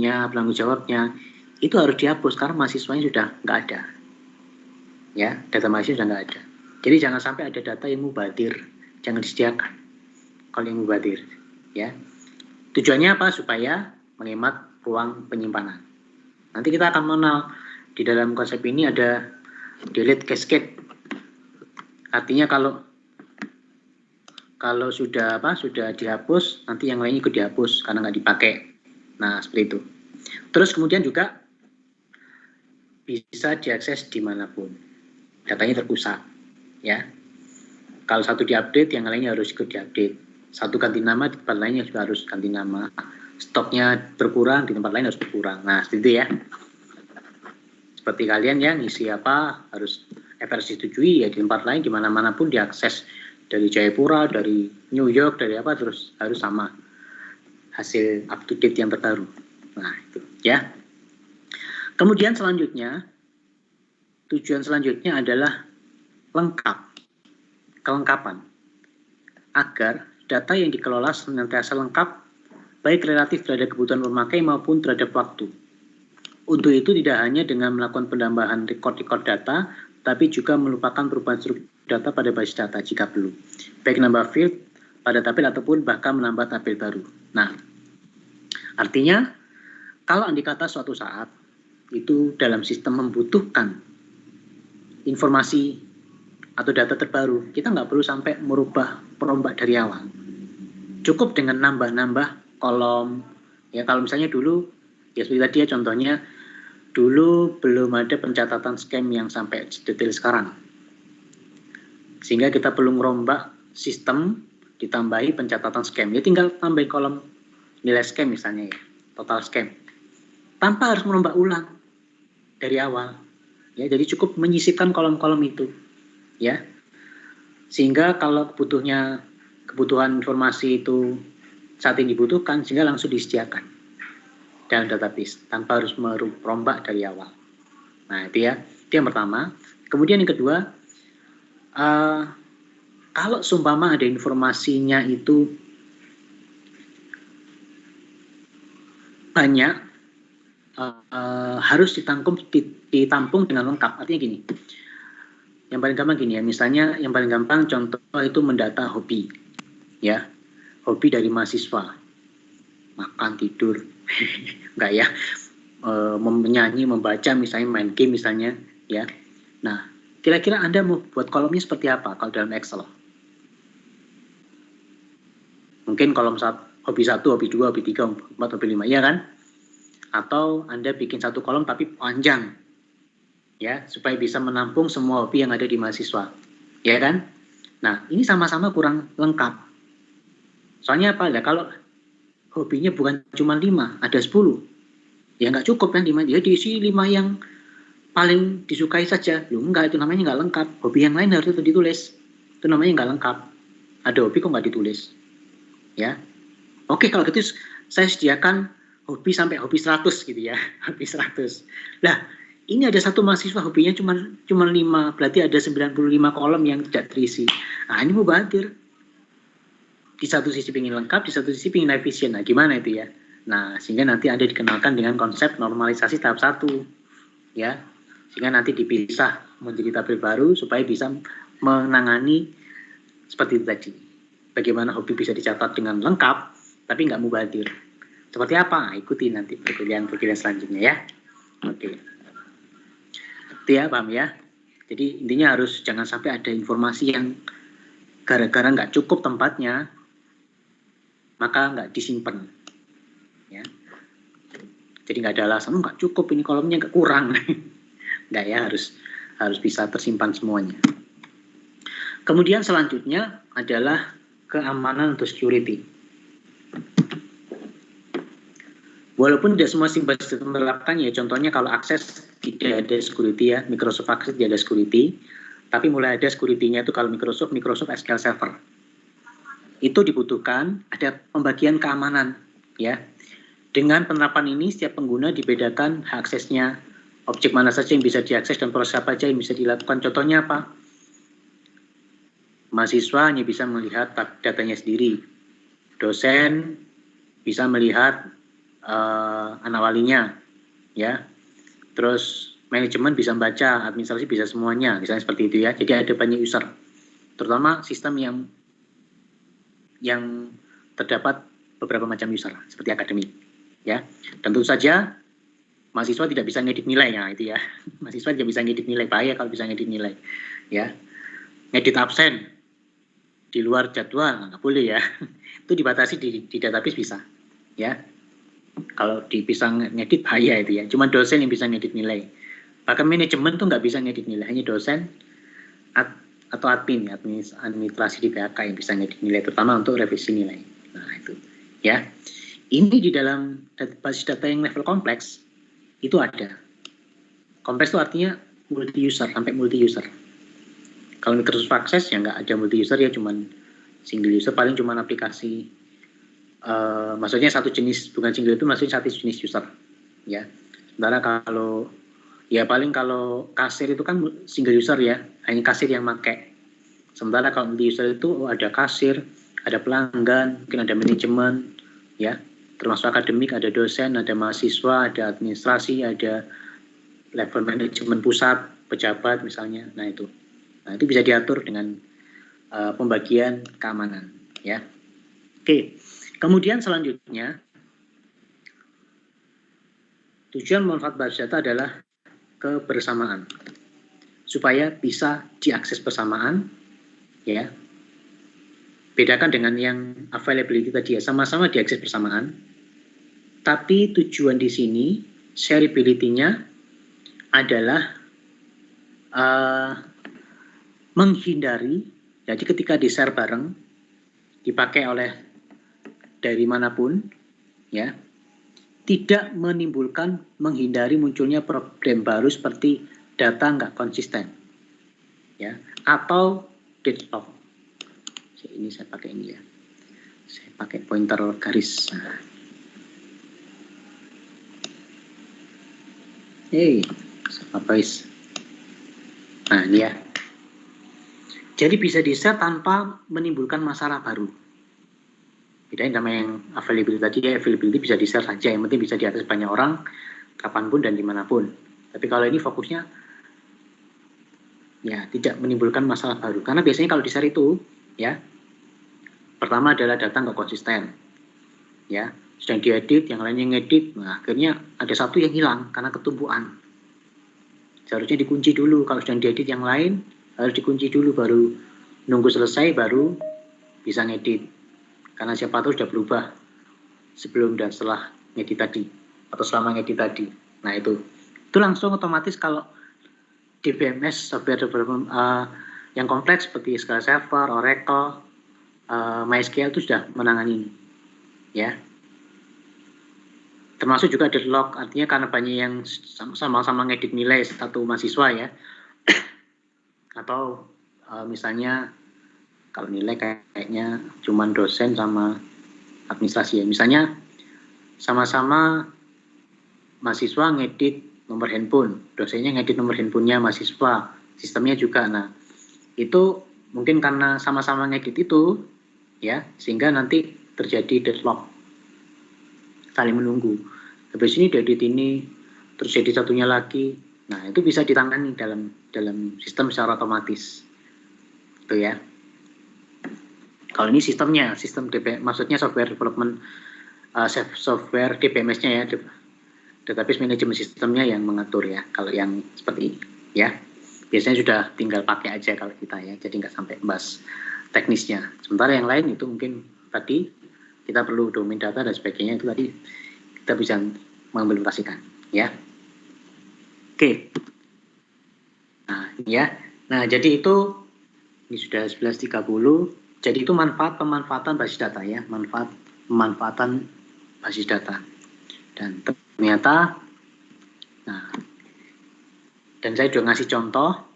jawabnya, itu harus dihapus karena mahasiswanya sudah nggak ada. Ya, data mahasiswa sudah nggak ada. Jadi jangan sampai ada data yang mubadir, jangan disediakan kalau yang mubadir. Ya, tujuannya apa? Supaya menghemat ruang penyimpanan. Nanti kita akan mengenal di dalam konsep ini ada delete cascade. Artinya kalau sudah dihapus, nanti yang lainnya ikut dihapus karena nggak dipakai. Nah, seperti itu. Terus kemudian juga bisa diakses dimanapun. Datanya terpusat, ya. Kalau satu diupdate, yang lainnya harus ikut diupdate. Satu ganti nama, di tempat lainnya juga harus ganti nama. Stoknya berkurang, di tempat lain harus berkurang. Nah, seperti itu ya. Seperti kalian ya, ngisi apa, harus versi disetujui, ya di tempat lain, di mana-mana pun diakses. Dari Jayapura, dari New York, dari apa, terus harus sama. hasil up to date yang terbaru. Nah, itu ya. Kemudian tujuan selanjutnya adalah kelengkapan, agar data yang dikelola senantiasa lengkap, baik relatif terhadap kebutuhan pemakai maupun terhadap waktu. Untuk itu tidak hanya dengan melakukan penambahan rekod-rekod data, tapi juga melupakan perubahan struktur data pada basis data jika perlu, baik menambah field pada tabel ataupun bahkan menambah tabel baru. Nah, artinya kalau andai kata suatu saat itu dalam sistem membutuhkan informasi atau data terbaru, kita nggak perlu sampai merombak dari awal. Cukup dengan nambah-nambah kolom. Ya, kalau misalnya dulu, ya seperti tadi ya contohnya, dulu belum ada pencatatan scam yang sampai detail sekarang. Sehingga kita perlu merombak sistem, ditambahi pencatatan scam. Ya tinggal tambahin kolom nilai scam misalnya ya, total scam. Tanpa harus merombak ulang dari awal. Ya, jadi cukup menyisipkan kolom-kolom itu. Ya. Sehingga kalau kebutuhan informasi itu saat ini dibutuhkan, sehingga langsung disediakan dalam database tanpa harus merombak dari awal. Nah, itu yang pertama. Kemudian yang kedua, kalau seumpama ada informasinya itu banyak, harus ditampung dengan lengkap. Artinya gini, yang paling gampang gini ya, misalnya yang paling gampang contoh itu mendata hobi, ya, hobi dari mahasiswa, makan, tidur, enggak ya, menyanyi, membaca, misalnya main game misalnya, ya. Nah, kira-kira Anda mau buat kolomnya seperti apa kalau dalam Excel? Mungkin kolom hobi 1, hobi 2, hobi 3, hobi 4, hobi 5, ya kan? Atau Anda bikin satu kolom tapi panjang, ya, supaya bisa menampung semua hobi yang ada di mahasiswa, ya kan? Nah, ini sama-sama kurang lengkap. Soalnya apa? Ya, kalau hobinya bukan cuma 5, ada 10, ya nggak cukup kan 5, ya diisi 5 yang paling disukai saja. Loh, enggak, itu namanya nggak lengkap. Hobi yang lain harus ditulis, itu namanya nggak lengkap. Ada hobi kok nggak ditulis, ya. Oke, kalau gitu saya sediakan hobi sampai hobi 100 gitu ya, hobi 100. Lah, ini ada satu mahasiswa hobinya cuma 5, berarti ada 95 kolom yang tidak terisi. Nah, ini mubazir. Di satu sisi ingin lengkap, di satu sisi ingin efisien. Nah, gimana itu ya? Nah, sehingga nanti Anda dikenalkan dengan konsep normalisasi tahap 1, ya. Sehingga nanti dipisah menjadi tabel baru supaya bisa menangani seperti itu tadi. Bagaimana hobi bisa dicatat dengan lengkap, tapi nggak mubazir. Seperti apa? Ikuti nanti perkuliahan selanjutnya ya. Oke. Itu ya, paham ya? Jadi intinya harus jangan sampai ada informasi yang gara-gara nggak cukup tempatnya, maka nggak disimpan. Ya. Jadi nggak ada alasan, nggak cukup, ini kolomnya nggak kurang. Nggak ya, harus bisa tersimpan semuanya. Kemudian selanjutnya adalah keamanan atau security. Walaupun tidak semua sistem menerapkan ya, contohnya kalau akses tidak ada security ya, Microsoft Access tidak ada security, tapi mulai ada security-nya itu kalau Microsoft SQL Server. Itu dibutuhkan ada pembagian keamanan ya. Dengan penerapan ini setiap pengguna dibedakan hak aksesnya, objek mana saja yang bisa diakses dan proses apa saja yang bisa dilakukan. Contohnya apa? Mahasiswa hanya bisa melihat datanya sendiri. Dosen bisa melihat anak walinya, ya. Terus manajemen bisa membaca, administrasi bisa semuanya, misalnya seperti itu ya. Jadi ada banyak user, terutama sistem yang terdapat beberapa macam user seperti akademik, ya. Dan tentu saja mahasiswa tidak bisa ngedit nilai ya, itu ya. Mahasiswa tidak bisa ngedit nilai, bahaya kalau bisa ngedit nilai, ya. Ngedit absen di luar jadwal nggak boleh ya. Itu dibatasi di database bisa, ya. Kalau bisa ngedit bahaya itu ya. Cuma dosen yang bisa ngedit nilai. Bahkan manajemen tuh nggak bisa ngedit nilai, hanya dosen atau admin, administrasi di PHK yang bisa ngedit nilai, terutama untuk revisi nilai. Nah itu, ya. Ini di dalam basis data yang level kompleks itu ada. Kompleks itu artinya multi user, sampai multi user. Kalau Microsoft Access ya nggak ada multi user ya, cuman single user, paling cuman aplikasi maksudnya satu jenis, bukan single itu maksudnya satu jenis user, ya. Sementara kalau ya paling kalau kasir itu kan single user ya, hanya kasir yang pakai. Sementara kalau multi user itu ada kasir, ada pelanggan, mungkin ada manajemen, ya, termasuk akademik, ada dosen, ada mahasiswa, ada administrasi, ada level manajemen pusat, pejabat misalnya. Nah itu bisa diatur dengan pembagian keamanan, ya. Oke, kemudian selanjutnya tujuan manfaat basis data adalah kebersamaan, supaya bisa diakses bersamaan, ya. Bedakan dengan yang availability tadi ya, sama-sama diakses bersamaan. Tapi tujuan di sini shareability-nya adalah menghindari, jadi ketika di-share bareng, dipakai oleh dari manapun, ya, tidak menimbulkan, menghindari munculnya problem baru seperti data nggak konsisten, ya, atau deadlock. Ini saya pakai ini ya, saya pakai pointer garis. Apa guys? Nah ini ya. Jadi bisa di-share tanpa menimbulkan masalah baru. Bedain sama yang availability tadi ya, availability bisa di-share saja, yang penting bisa diakses banyak orang, kapanpun dan dimanapun. Tapi kalau ini fokusnya ya tidak menimbulkan masalah baru. Karena biasanya kalau di-share itu, ya, pertama adalah data nggak konsisten, ya, sedang diedit, yang lainnya ngedit, nah akhirnya ada satu yang hilang karena ketumpuan. Seharusnya dikunci dulu, kalau sedang diedit yang lain harus dikunci dulu, baru nunggu selesai baru bisa ngedit, karena siapa tahu sudah berubah sebelum dan setelah ngedit tadi atau selama ngedit tadi. Nah itu langsung otomatis kalau DBMS software development yang kompleks seperti SQL Server, Oracle, MySQL itu sudah menangani ini, ya. Termasuk juga deadlock, artinya karena banyak yang sama-sama ngedit nilai satu mahasiswa ya, atau misalnya kalau nilai kayaknya cuman dosen sama administrasi ya, misalnya sama-sama mahasiswa ngedit nomor handphone, dosennya ngedit nomor handphonenya mahasiswa, sistemnya juga. Nah itu mungkin karena sama-sama ngedit itu ya, sehingga nanti terjadi deadlock, saling menunggu. Habis ini diedit ini, terus jadi satunya lagi. Nah itu bisa ditangani dalam sistem secara otomatis, itu ya. Kalau ini sistemnya, sistem DB, maksudnya software development, software DBMS-nya ya, database management sistemnya yang mengatur ya. Kalau yang seperti ini, ya, biasanya sudah tinggal pakai aja kalau kita ya, jadi nggak sampai bahas teknisnya. Sementara yang lain itu mungkin tadi kita perlu domain data dan sebagainya, itu tadi kita bisa mengimplementasikan, ya. Oke. Nah, ya. Nah, jadi itu ini sudah 11.30. Jadi itu pemanfaatan basis data ya, pemanfaatan basis data. Dan ternyata, nah, dan saya juga ngasih contoh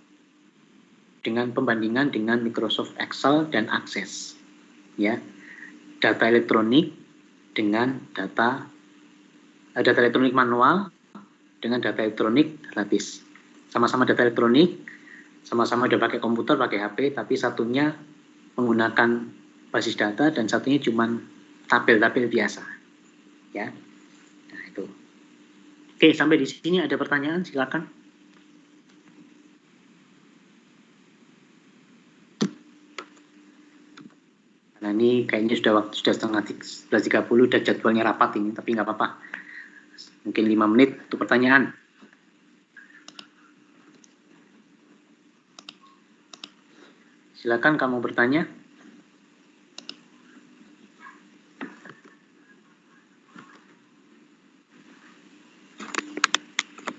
dengan pembandingan dengan Microsoft Excel dan Access, ya, data elektronik dengan data elektronik manual dengan data elektronik gratis. Sama-sama data elektronik, sama-sama udah pakai komputer, pakai HP, tapi satunya menggunakan basis data dan satunya cuma tabel-tabel biasa, ya. Nah itu. Oke, sampai di sini ada pertanyaan, silakan. Nah ini kayaknya sudah 11.30, udah jadwalnya rapat ini, tapi nggak apa-apa. Mungkin 5 menit untuk pertanyaan. Silakan kamu bertanya.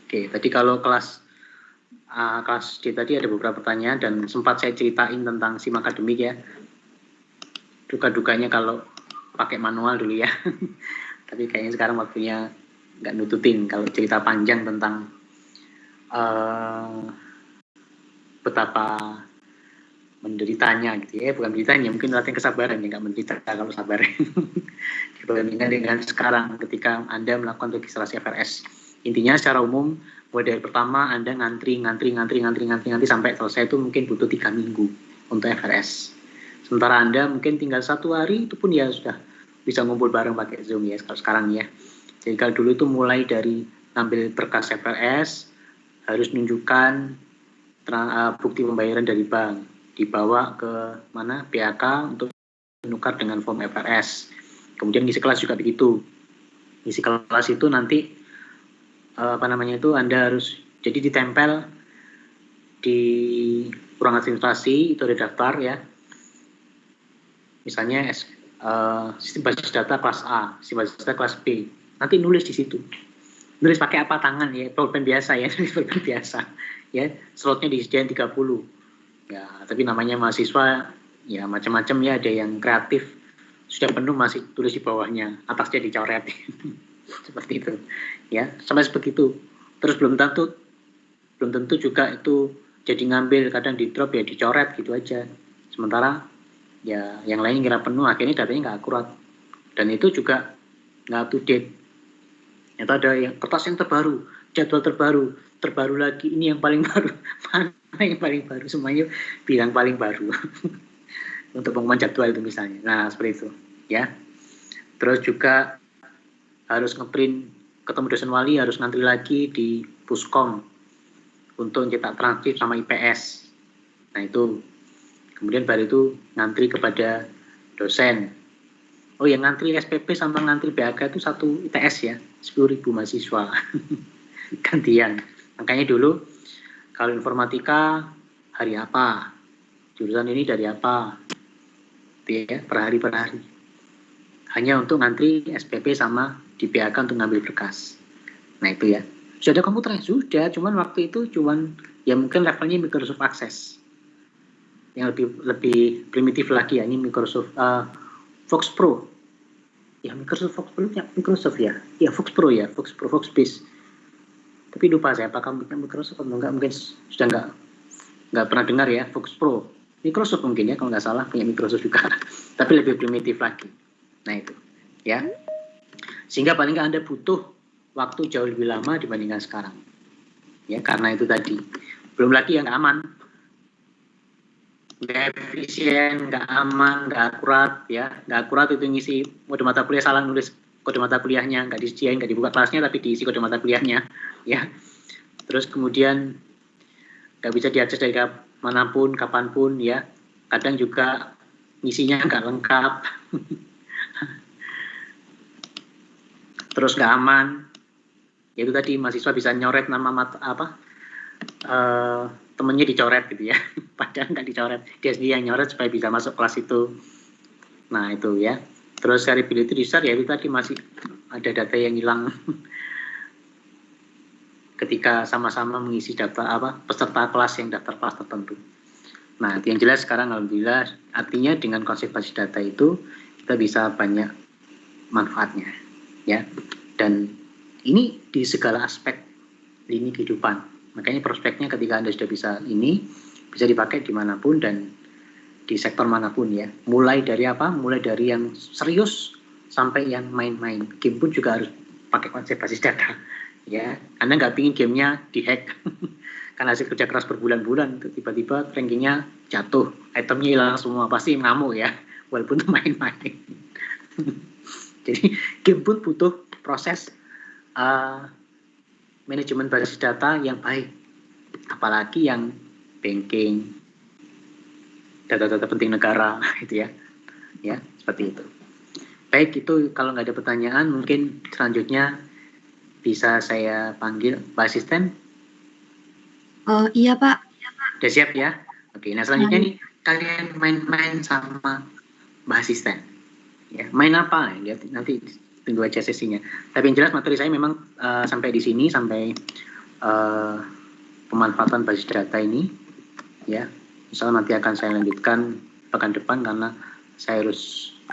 Oke, tadi kalau kelas D tadi ada beberapa pertanyaan dan sempat saya ceritain tentang SIM akademik ya. Duka-dukanya kalau pakai manual dulu ya. Tapi kayaknya sekarang waktunya nggak nutupin kalau cerita panjang tentang betapa menderitanya gitu ya, bukan menderitanya, mungkin latihan kesabaran ya, nggak menderita kalau sabar dibandingkan dengan sekarang ketika Anda melakukan registrasi FRS. Intinya secara umum mulai dari pertama Anda ngantri sampai selesai itu mungkin butuh 3 minggu untuk FRS. Sementara Anda mungkin tinggal 1 hari itu pun ya sudah bisa ngumpul bareng pakai Zoom ya kalau sekarang ya. Jadi kalau dulu itu mulai dari ngambil berkas FRS harus nunjukkan bukti pembayaran dari bank, dibawa ke mana BAK untuk menukar dengan form FRS. Kemudian ngisi kelas juga begitu. Ngisi kelas itu nanti Anda harus jadi ditempel di ruang administrasi, itu ada daftar ya. Misalnya sistem basis data kelas A, sistem basis data kelas B. Nanti nulis di situ. Nulis pakai apa, tangan ya, pulpen biasa ya, nulis pulpen biasa. Ya, slotnya disediain 30. Ya, tapi namanya mahasiswa ya macam-macam ya, ada yang kreatif. Sudah penuh masih tulis di bawahnya, atasnya dicoret. Seperti itu. Ya, sampai seperti itu. Terus belum tentu juga itu jadi ngambil, kadang di drop ya dicoret gitu aja. Sementara ya yang lain kira penuh, akhirnya datanya nggak akurat. Dan itu juga nggak up to date. Itu ada yang kertas yang terbaru, jadwal terbaru lagi, ini yang paling baru, mana yang paling baru, semuanya bilang paling baru untuk pengumuman jadwal itu misalnya. Nah seperti itu ya. Terus juga harus ngeprint, ketemu dosen wali harus ngantri lagi di Puskom untuk cetak transkrip sama IPS. Nah itu kemudian baru itu ngantri kepada dosen. Oh yang ngantri SPP sama ngantri BAK itu satu ITS ya, 10.000 mahasiswa. Gantian. Makanya dulu kalau informatika hari apa, jurusan ini dari apa, ya, per hari. Hanya untuk ngantri SPP sama di BAK untuk ngambil berkas. Nah itu ya. Sudah ada komputer? Sudah, cuman waktu itu ya mungkin levelnya Microsoft Access. Yang lebih primitif lagi ya, ini Microsoft Fox Pro. Ya Microsoft Fox Pro ya Microsoft ya. Ya Fox Pro ya, Fox Base. Tapi lupa saya apakah Microsoft atau enggak, mungkin sudah enggak pernah dengar ya Fox Pro. Microsoft mungkin ya kalau nggak salah, punya Microsoft juga. Tapi lebih primitif lagi. Nah itu ya. Sehingga paling nggak Anda butuh waktu jauh lebih lama dibandingkan sekarang. Ya karena itu tadi. Belum lagi yang aman. Nggak efisien, nggak aman, nggak akurat ya. Nggak akurat itu ngisi kode mata kuliah, salah nulis kode mata kuliahnya, nggak disediain, nggak dibuka kelasnya tapi diisi kode mata kuliahnya ya. Terus kemudian nggak bisa diakses dari manapun, kapanpun ya. Kadang juga ngisinya nggak lengkap. Terus nggak aman. Itu tadi mahasiswa bisa nyoret nama temennya dicoret gitu ya, padahal nggak dicoret, dia sendiri yang nyoret supaya bisa masuk kelas itu. Nah itu ya. Terus variability disaster ya itu tadi, masih ada data yang hilang ketika sama-sama mengisi data peserta kelas yang daftar kelas tertentu. Nah yang jelas sekarang alhamdulillah, artinya dengan konsep basis data itu kita bisa banyak manfaatnya ya, dan ini di segala aspek lini kehidupan. Makanya prospeknya ketika Anda sudah bisa dipakai dimanapun dan di sektor manapun ya. Mulai dari Mulai dari yang serius sampai yang main-main. Game pun juga harus pakai konsep basis data. Ya, Anda nggak pingin gamenya dihack. Karena hasil kerja keras berbulan-bulan, tiba-tiba rankingnya jatuh, itemnya hilang semua, pasti ngamuk ya. Walaupun itu main-main. Jadi game pun butuh proses manajemen basis data yang baik, apalagi yang banking, data-data penting negara, gitu ya seperti itu. Baik, itu kalau nggak ada pertanyaan, mungkin selanjutnya bisa saya panggil Pak Asisten. Iya Pak. Udah siap ya? Oke, nah selanjutnya nih kalian main-main sama Mbak Asisten. Ya, main apa? Ya, nanti tunggu aja sesinya. Tapi yang jelas materi saya memang sampai di sini, sampai pemanfaatan basis data ini ya. Misalnya nanti akan saya lanjutkan pekan depan, karena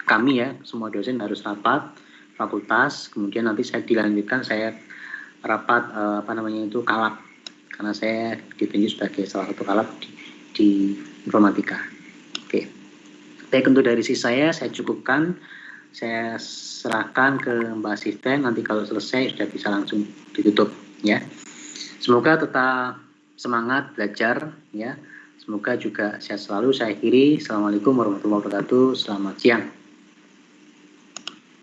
kami ya semua dosen harus rapat fakultas, kemudian nanti saya dilanjutkan, saya rapat kalab, karena saya ditunjuk sebagai salah satu kalab di informatika Baik, untuk dari sisi saya cukupkan. Saya serahkan ke Mbak Asisten, nanti kalau selesai sudah bisa langsung ditutup ya. Semoga tetap semangat belajar ya. Semoga juga sehat selalu. Saya akhiri. Assalamualaikum warahmatullahi wabarakatuh. Selamat siang.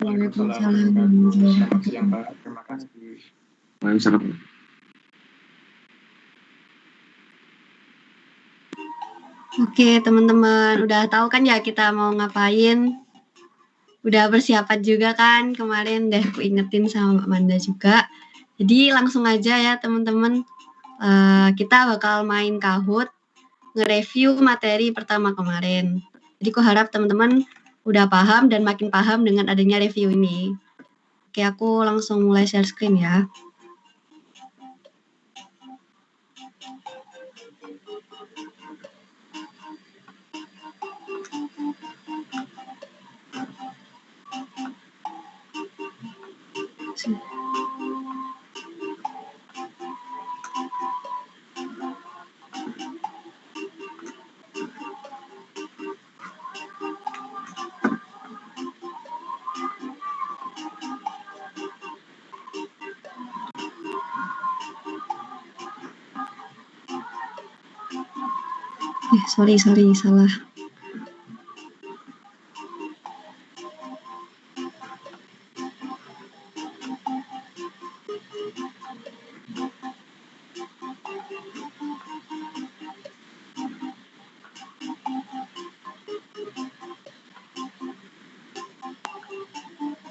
Waalaikumsalam. Selamat siang Pak. Terima kasih. Waalaikumsalam. Oke, teman-teman, udah tahu kan ya kita mau ngapain? Udah persiapan juga kan kemarin, udah aku ingetin sama Mbak Manda juga. Jadi langsung aja ya teman-teman, kita bakal main Kahoot, nge-review materi pertama kemarin. Jadi aku harap teman-teman udah paham dan makin paham dengan adanya review ini. Oke, aku langsung mulai share screen ya. Sorry, salah.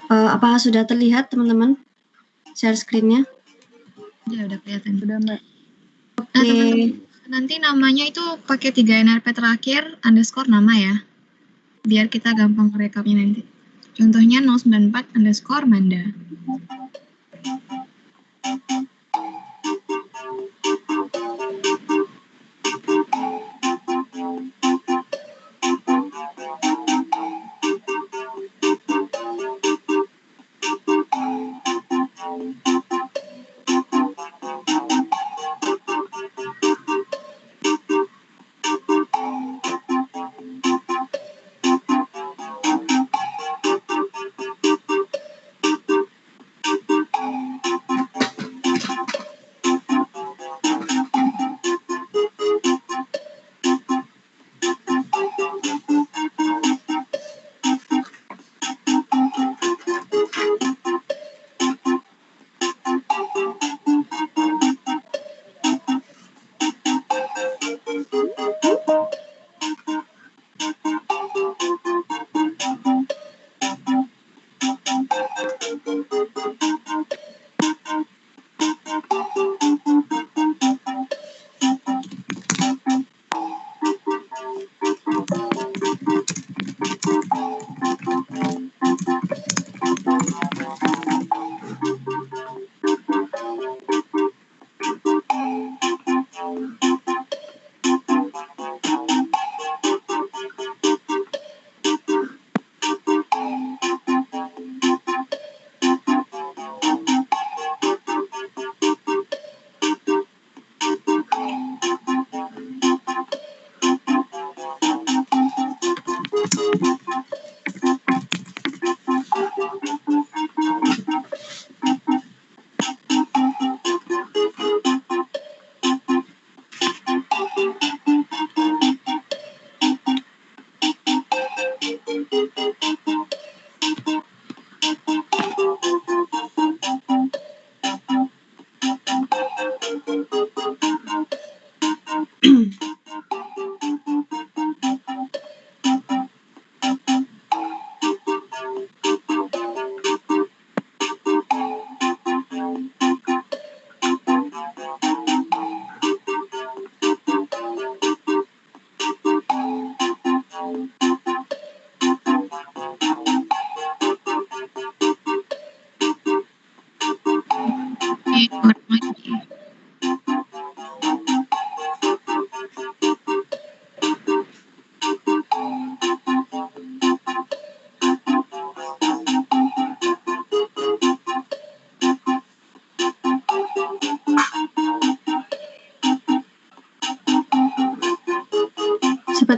Apa sudah terlihat teman-teman share screen-nya? Ya, udah kelihatan. Sudah Mbak. Oke. Nanti namanya itu pakai 3 NRP terakhir underscore nama ya. Biar kita gampang rekapnya nanti. Contohnya 094 underscore Manda.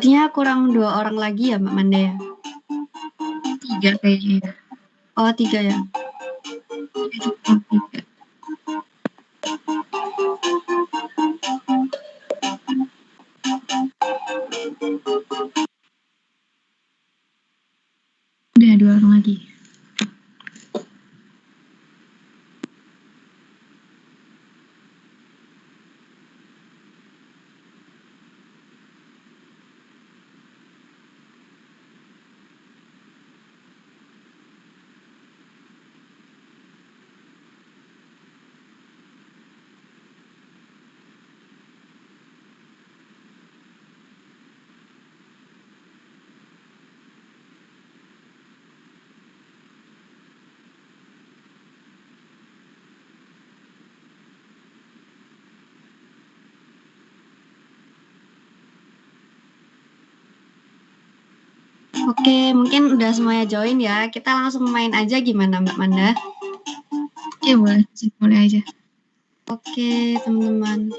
Harusnya kurang 2 orang lagi ya Mbak Manda ya? 3 kayaknya. Oh 3 ya? Itu kurang 3. Udah 2 orang lagi. Oke, mungkin udah semuanya join ya. Kita langsung main aja gimana Mbak Manda? Ya boleh, mulai aja. Oke, teman-teman.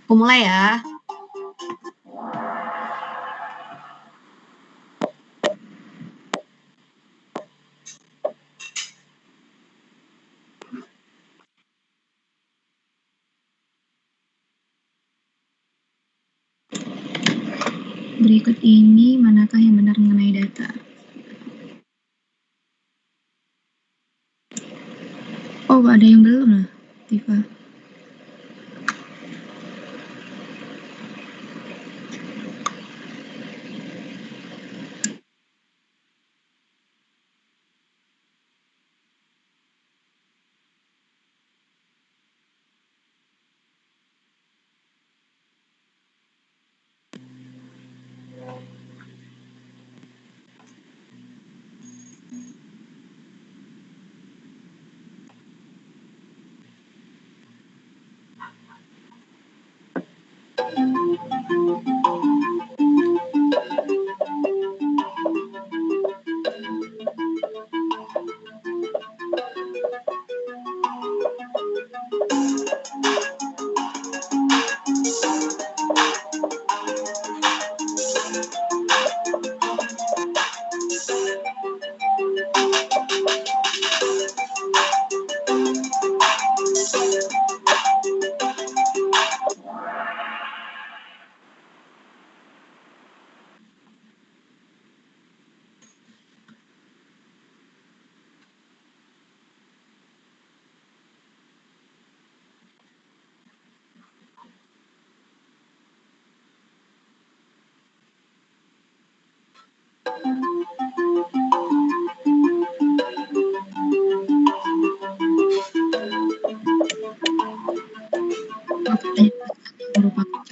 Aku mulai ya. Berikut ini manakah yang benar mengenai data? Oh, ada yang belum lah, Tifa. Merupakan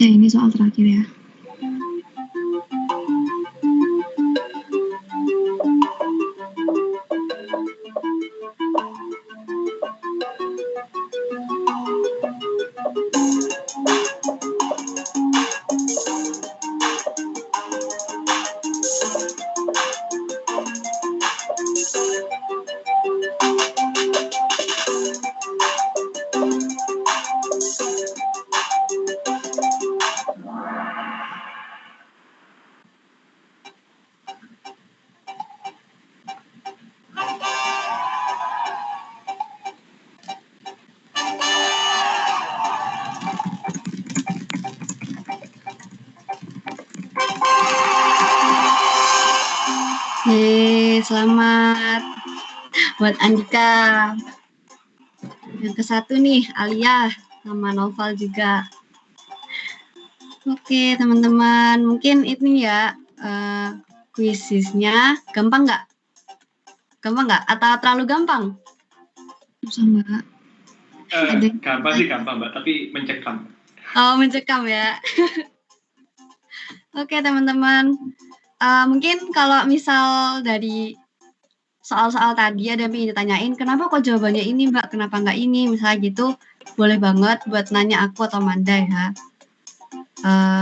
Ya, ini soal terakhir ya. Selamat buat Andika. Yang ke satu nih, Alia sama Noval juga. Oke, teman-teman, mungkin ini ya kuisisnya gampang nggak? Gampang nggak? Atau terlalu gampang? Susah, Mbak. Gampang sih gampang, Mbak, tapi mencekam. Oh, mencekam ya. Oke, teman-teman. Mungkin kalau misal dari soal-soal tadi ada yang ingin ditanyain, kenapa kok jawabannya ini, Mbak? Kenapa nggak ini? Misalnya gitu, boleh banget buat nanya aku atau Manda ya.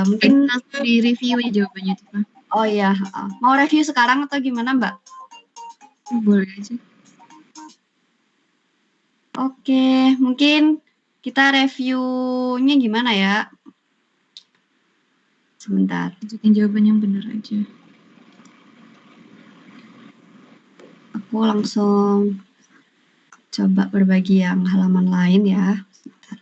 Mungkin langsung di review ya jawabannya itu, Pak. Oh iya, mau review sekarang atau gimana, Mbak? Boleh aja. Oke, mungkin kita reviewnya gimana ya? Sebentar. Tunjukin jawaban yang benar aja. Aku langsung coba berbagi yang halaman lain ya. Sebentar.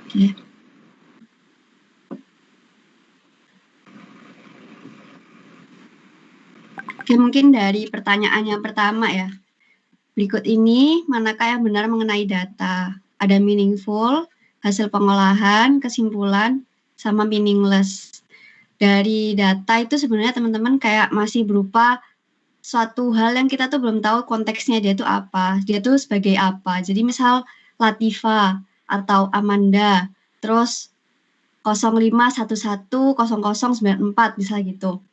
Oke. Oke, mungkin dari pertanyaan yang pertama ya. Berikut ini, manakah yang benar mengenai data? Ada meaningful, hasil pengolahan, kesimpulan, sama meaningless. Dari data itu sebenarnya teman-teman kayak masih berupa suatu hal yang kita tuh belum tahu konteksnya dia tuh apa. Dia tuh sebagai apa. Jadi misal Latifa atau Amanda, terus 05110094 bisa gitu.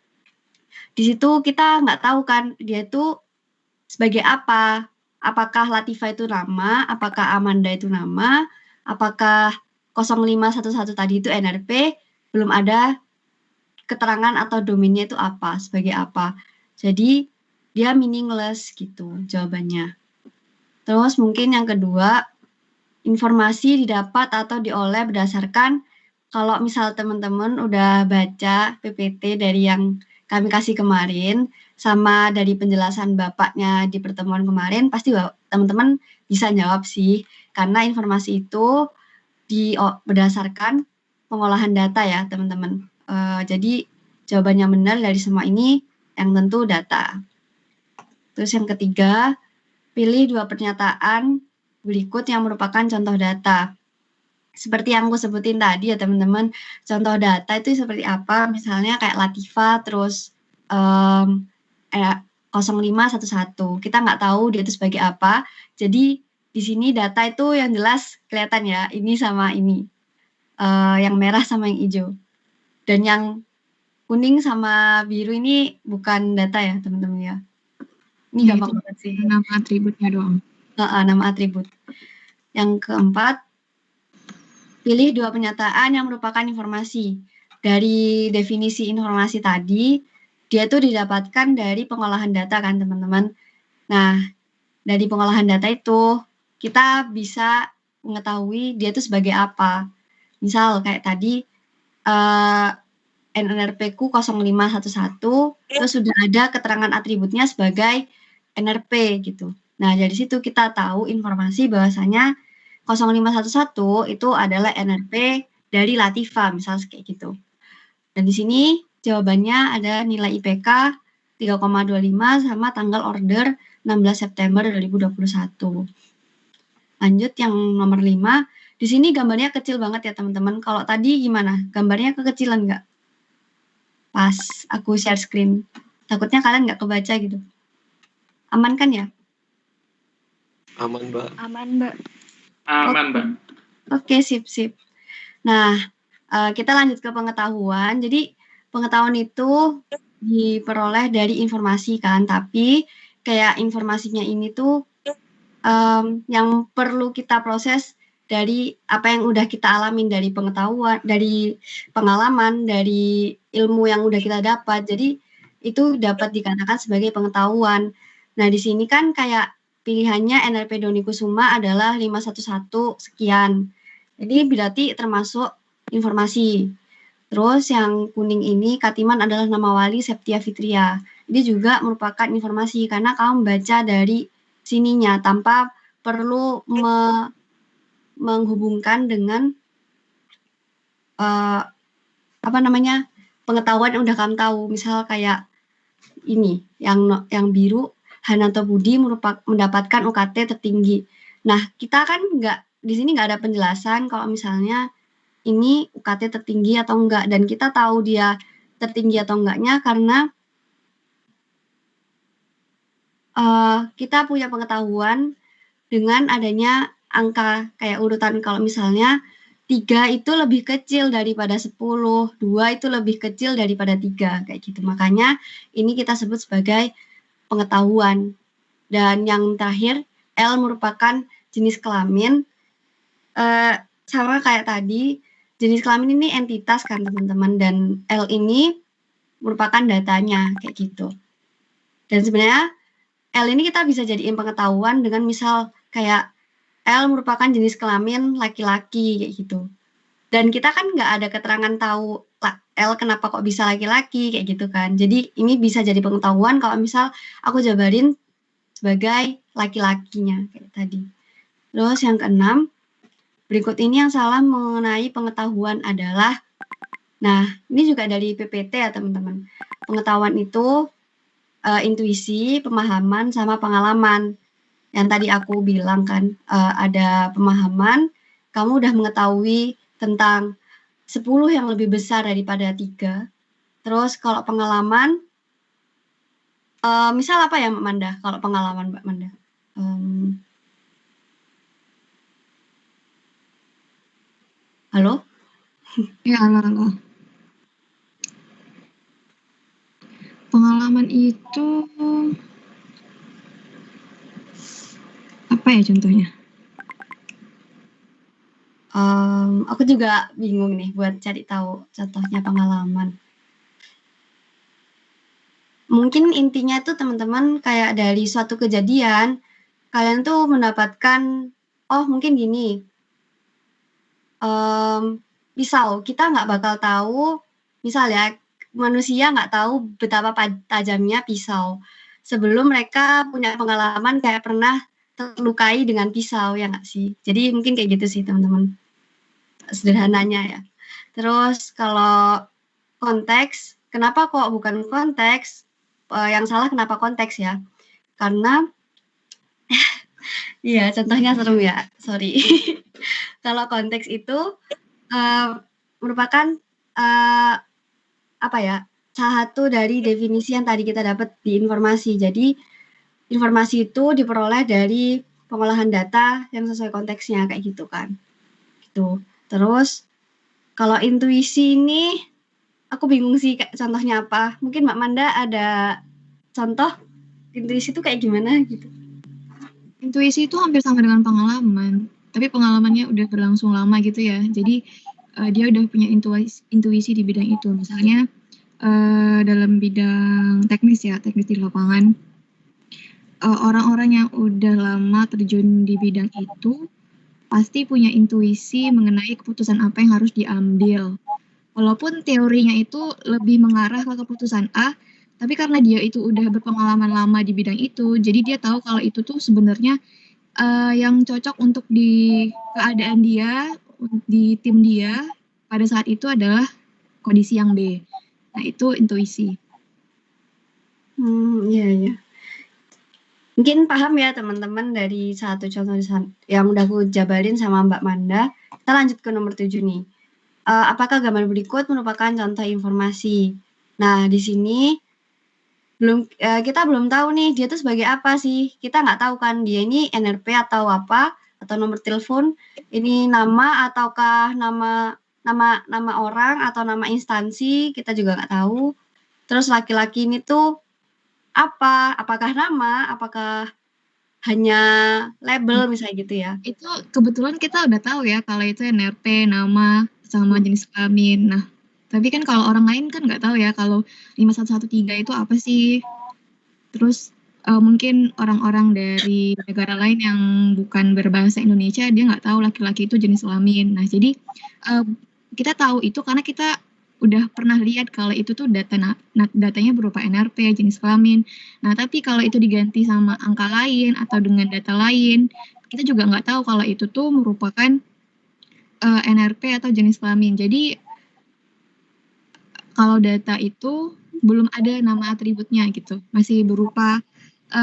Di situ kita nggak tahu kan dia itu sebagai apa. Apakah Latifa itu nama, apakah Amanda itu nama, apakah 0511 tadi itu NRP, belum ada keterangan atau domainnya itu apa, sebagai apa. Jadi dia meaningless gitu jawabannya. Terus mungkin yang kedua, informasi didapat atau dioleh berdasarkan kalau misal teman-teman udah baca PPT dari yang kami kasih kemarin sama dari penjelasan Bapaknya di pertemuan kemarin, pasti teman-teman bisa jawab sih, karena informasi itu berdasarkan pengolahan data ya teman-teman. Jadi jawaban yang benar dari semua ini yang tentu data. Terus yang ketiga, pilih 2 pernyataan berikut yang merupakan contoh data. Seperti yang aku sebutin tadi ya teman-teman, contoh data itu seperti apa, misalnya kayak Latifa, terus 0511, kita nggak tahu dia itu sebagai apa, jadi di sini data itu yang jelas kelihatan ya, ini sama ini, yang merah sama yang hijau, dan yang kuning sama biru ini bukan data ya teman-teman ya. Ini Ya, gampang itu banget sih. nama atributnya doang. Nama atribut. Yang keempat, pilih 2 pernyataan yang merupakan informasi. Dari definisi informasi tadi, dia tuh didapatkan dari pengolahan data kan teman-teman. Nah, dari pengolahan data itu, kita bisa mengetahui dia itu sebagai apa. Misal kayak tadi, NRP-ku 0511, terus sudah ada keterangan atributnya sebagai NRP gitu. Nah, dari situ kita tahu informasi bahwasanya 0511 itu adalah NRP dari Latifa, misalnya kayak gitu. Dan di sini jawabannya ada nilai IPK 3,25 sama tanggal order 16 September 2021. Lanjut yang nomor 5. Di sini gambarnya kecil banget ya teman-teman. Kalau tadi gimana? Gambarnya kekecilan nggak? Pas aku share screen. Takutnya kalian nggak kebaca gitu. Aman kan ya? Aman, Mbak. Aman, Mbak. Aman, Mbak. Oke, sip. Nah, kita lanjut ke pengetahuan. Jadi, pengetahuan itu diperoleh dari informasi kan, tapi kayak informasinya ini tuh yang perlu kita proses dari apa yang udah kita alamin, dari pengetahuan, dari pengalaman, dari ilmu yang udah kita dapat. Jadi, itu dapat dikatakan sebagai pengetahuan. Nah, di sini kan kayak pilihannya NRP Doni Kusuma adalah 511 sekian. Jadi berarti termasuk informasi. Terus yang kuning ini Katiman adalah nama wali Septia Fitria. Ini juga merupakan informasi karena kamu baca dari sininya tanpa perlu menghubungkan dengan pengetahuan yang udah kamu tahu. Misal kayak ini yang biru, Hananto Budi mendapatkan UKT tertinggi. Nah, kita kan di sini nggak ada penjelasan kalau misalnya ini UKT tertinggi atau enggak, dan kita tahu dia tertinggi atau enggaknya karena kita punya pengetahuan dengan adanya angka kayak urutan, kalau misalnya 3 itu lebih kecil daripada 10, 2 itu lebih kecil daripada 3, kayak gitu. Makanya ini kita sebut sebagai pengetahuan. Dan yang terakhir, L merupakan jenis kelamin. Sama kayak tadi, jenis kelamin ini entitas kan teman-teman, dan L ini merupakan datanya, kayak gitu. Dan sebenarnya L ini kita bisa jadiin pengetahuan dengan misal kayak L merupakan jenis kelamin laki-laki, kayak gitu. Dan kita kan nggak ada keterangan tahu L kenapa kok bisa laki-laki, kayak gitu kan. Jadi ini bisa jadi pengetahuan kalau misal aku jabarin sebagai laki-lakinya, kayak tadi. Terus yang keenam, berikut ini yang salah mengenai pengetahuan adalah, nah ini juga dari PPT ya teman-teman. Pengetahuan itu intuisi, pemahaman, sama pengalaman. Yang tadi aku bilang kan, ada pemahaman, kamu udah mengetahui tentang 10 yang lebih besar daripada 3. Terus kalau pengalaman, misal apa ya Mbak Manda? Kalau pengalaman Mbak Manda? Halo? Ya, halo. Pengalaman itu apa ya contohnya? Aku juga bingung nih buat cari tahu contohnya pengalaman. Mungkin intinya tuh teman-teman kayak dari suatu kejadian, kalian tuh mendapatkan, oh mungkin gini, pisau, kita nggak bakal tahu, misal ya, manusia nggak tahu betapa tajamnya pisau sebelum mereka punya pengalaman kayak pernah terlukai dengan pisau, ya nggak sih? Jadi mungkin kayak gitu sih teman-teman, sederhananya ya. Terus kalau konteks, kenapa kok bukan konteks? Yang salah kenapa konteks ya? Karena iya, contohnya seru ya, sorry. Kalau konteks itu merupakan apa ya, salah satu dari definisi yang tadi kita dapat di informasi. Jadi informasi itu diperoleh dari pengolahan data yang sesuai konteksnya kayak gitu kan. Gitu. Terus kalau intuisi ini aku bingung sih contohnya apa. Mungkin Mbak Manda ada contoh intuisi itu kayak gimana gitu. Intuisi itu hampir sama dengan pengalaman, tapi pengalamannya udah berlangsung lama gitu ya. Jadi dia udah punya intuisi di bidang itu. Misalnya dalam bidang teknis ya, teknis di lapangan, orang-orang yang udah lama terjun di bidang itu pasti punya intuisi mengenai keputusan apa yang harus diambil. Walaupun teorinya itu lebih mengarah ke keputusan A, tapi karena dia itu udah berpengalaman lama di bidang itu, jadi dia tahu kalau itu tuh sebenarnya yang cocok untuk di keadaan dia, di tim dia pada saat itu adalah kondisi yang B. Nah, itu intuisi. Iya. Mungkin paham ya teman-teman dari satu contoh yang udah aku jabarin sama Mbak Manda. Kita lanjut ke nomor 7 nih. Apakah gambar berikut merupakan contoh informasi? Nah, di sini kita belum tahu nih dia tuh sebagai apa sih. Kita nggak tahu kan dia ini NRP atau apa, atau nomor telepon, ini nama ataukah nama orang atau nama instansi, kita juga nggak tahu. Terus laki-laki ini tuh apa? Apakah nama? Apakah hanya label misalnya gitu ya? Itu kebetulan kita udah tahu ya kalau itu NRP, nama, sama jenis kelamin. Nah, tapi kan kalau orang lain kan nggak tahu ya kalau 5113 itu apa sih. Terus mungkin orang-orang dari negara lain yang bukan berbahasa Indonesia, dia nggak tahu laki-laki itu jenis kelamin. Nah, jadi kita tahu itu karena kita udah pernah lihat kalau itu tuh datanya berupa NRP, jenis kelamin. Nah, tapi kalau itu diganti sama angka lain atau dengan data lain, kita juga nggak tahu kalau itu tuh merupakan NRP atau jenis kelamin. Jadi, kalau data itu belum ada nama atributnya gitu, masih berupa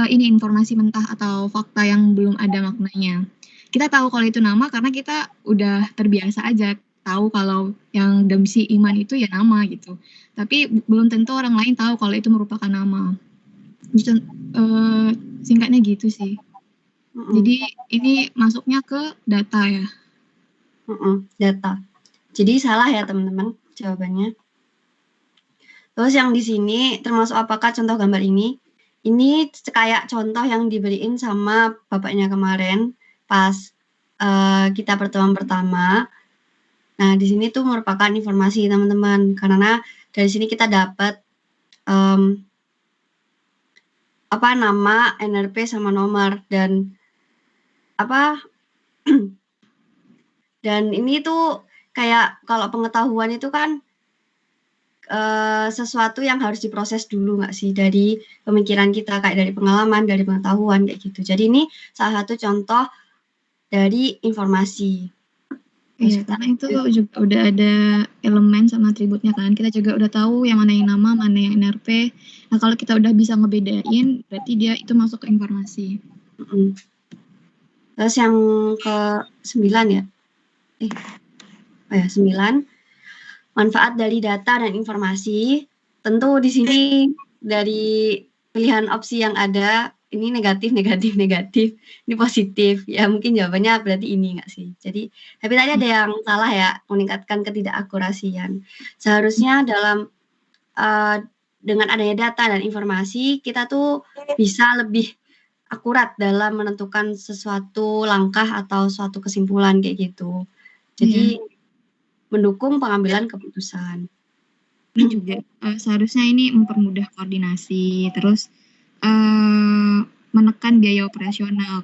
ini informasi mentah atau fakta yang belum ada maknanya. Kita tahu kalau itu nama karena kita udah terbiasa aja tahu kalau yang Damsi Iman itu ya nama gitu. Tapi belum tentu orang lain tahu kalau itu merupakan nama. Singkatnya gitu sih. Jadi ini masuknya ke data ya. Data. Jadi salah ya teman-teman jawabannya. Terus yang di sini termasuk apakah contoh gambar ini? Ini kayak contoh yang diberiin sama bapaknya kemarin pas kita pertemuan pertama. Nah, di sini tuh merupakan informasi teman-teman, karena dari sini kita dapat nama, NRP sama nomor dan dan ini tuh kayak kalau pengetahuan itu kan sesuatu yang harus diproses dulu nggak sih dari pemikiran kita, kayak dari pengalaman, dari pengetahuan kayak gitu. Jadi ini salah satu contoh dari informasi. Iya, karena itu juga udah ada elemen sama atributnya kan. Kita juga udah tahu yang mana yang nama, mana yang NRP. Nah, kalau kita udah bisa ngebedain, berarti dia itu masuk ke informasi. Terus yang ke-9 ya? 9. Manfaat dari data dan informasi. Tentu di sini dari pilihan opsi yang ada, ini negatif. Ini positif. Ya mungkin jawabannya berarti ini nggak sih? Jadi, tapi tadi ada yang salah ya, meningkatkan ketidakakurasian. Seharusnya dalam dengan adanya data dan informasi, kita tuh bisa lebih akurat dalam menentukan sesuatu langkah atau suatu kesimpulan kayak gitu. Jadi mendukung pengambilan keputusan. Juga seharusnya ini mempermudah koordinasi, terus menekan biaya operasional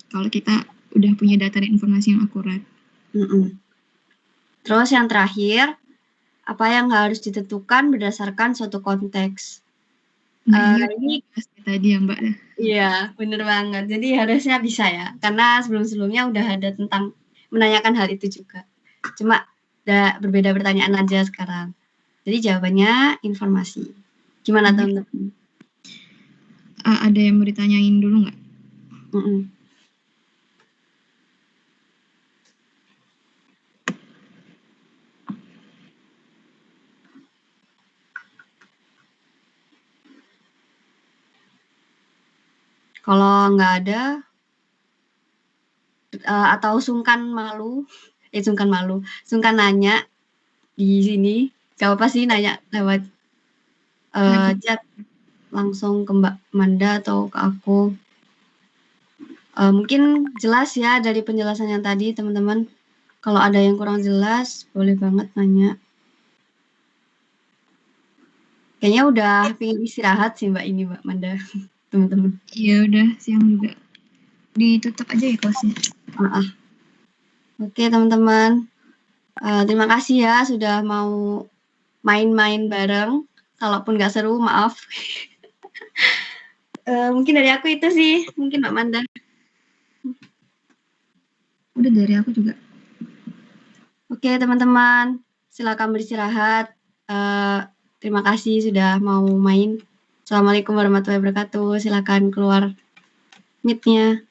kalau kita udah punya data dan informasi yang akurat. Terus yang terakhir, apa yang harus ditentukan berdasarkan suatu konteks. Nah, Ini tadi ya Mbak. iya, bener banget. Jadi harusnya bisa ya, karena sebelum-sebelumnya udah ada tentang menanyakan hal itu juga. Cuma berbeda pertanyaan aja sekarang. Jadi jawabannya informasi. Gimana teman-teman? Ada yang mau ditanyain dulu nggak? Kalau nggak ada, atau sungkan nanya di sini, gak apa-apa sih nanya lewat chat langsung ke Mbak Manda atau ke aku. Mungkin jelas ya dari penjelasan yang tadi teman-teman. Kalau ada yang kurang jelas, boleh banget nanya. Kayaknya udah pengen istirahat sih Mbak ini Mbak Manda, teman-teman. Iya udah siang juga. Ditutup aja ya kelasnya. Oke teman-teman, terima kasih ya sudah mau main-main bareng. Kalaupun nggak seru, maaf. Mungkin dari aku itu sih, mungkin Mbak Manda. Udah dari aku juga. Oke teman-teman, silakan beristirahat. Terima kasih sudah mau main. Assalamualaikum warahmatullahi wabarakatuh. Silakan keluar meet-nya.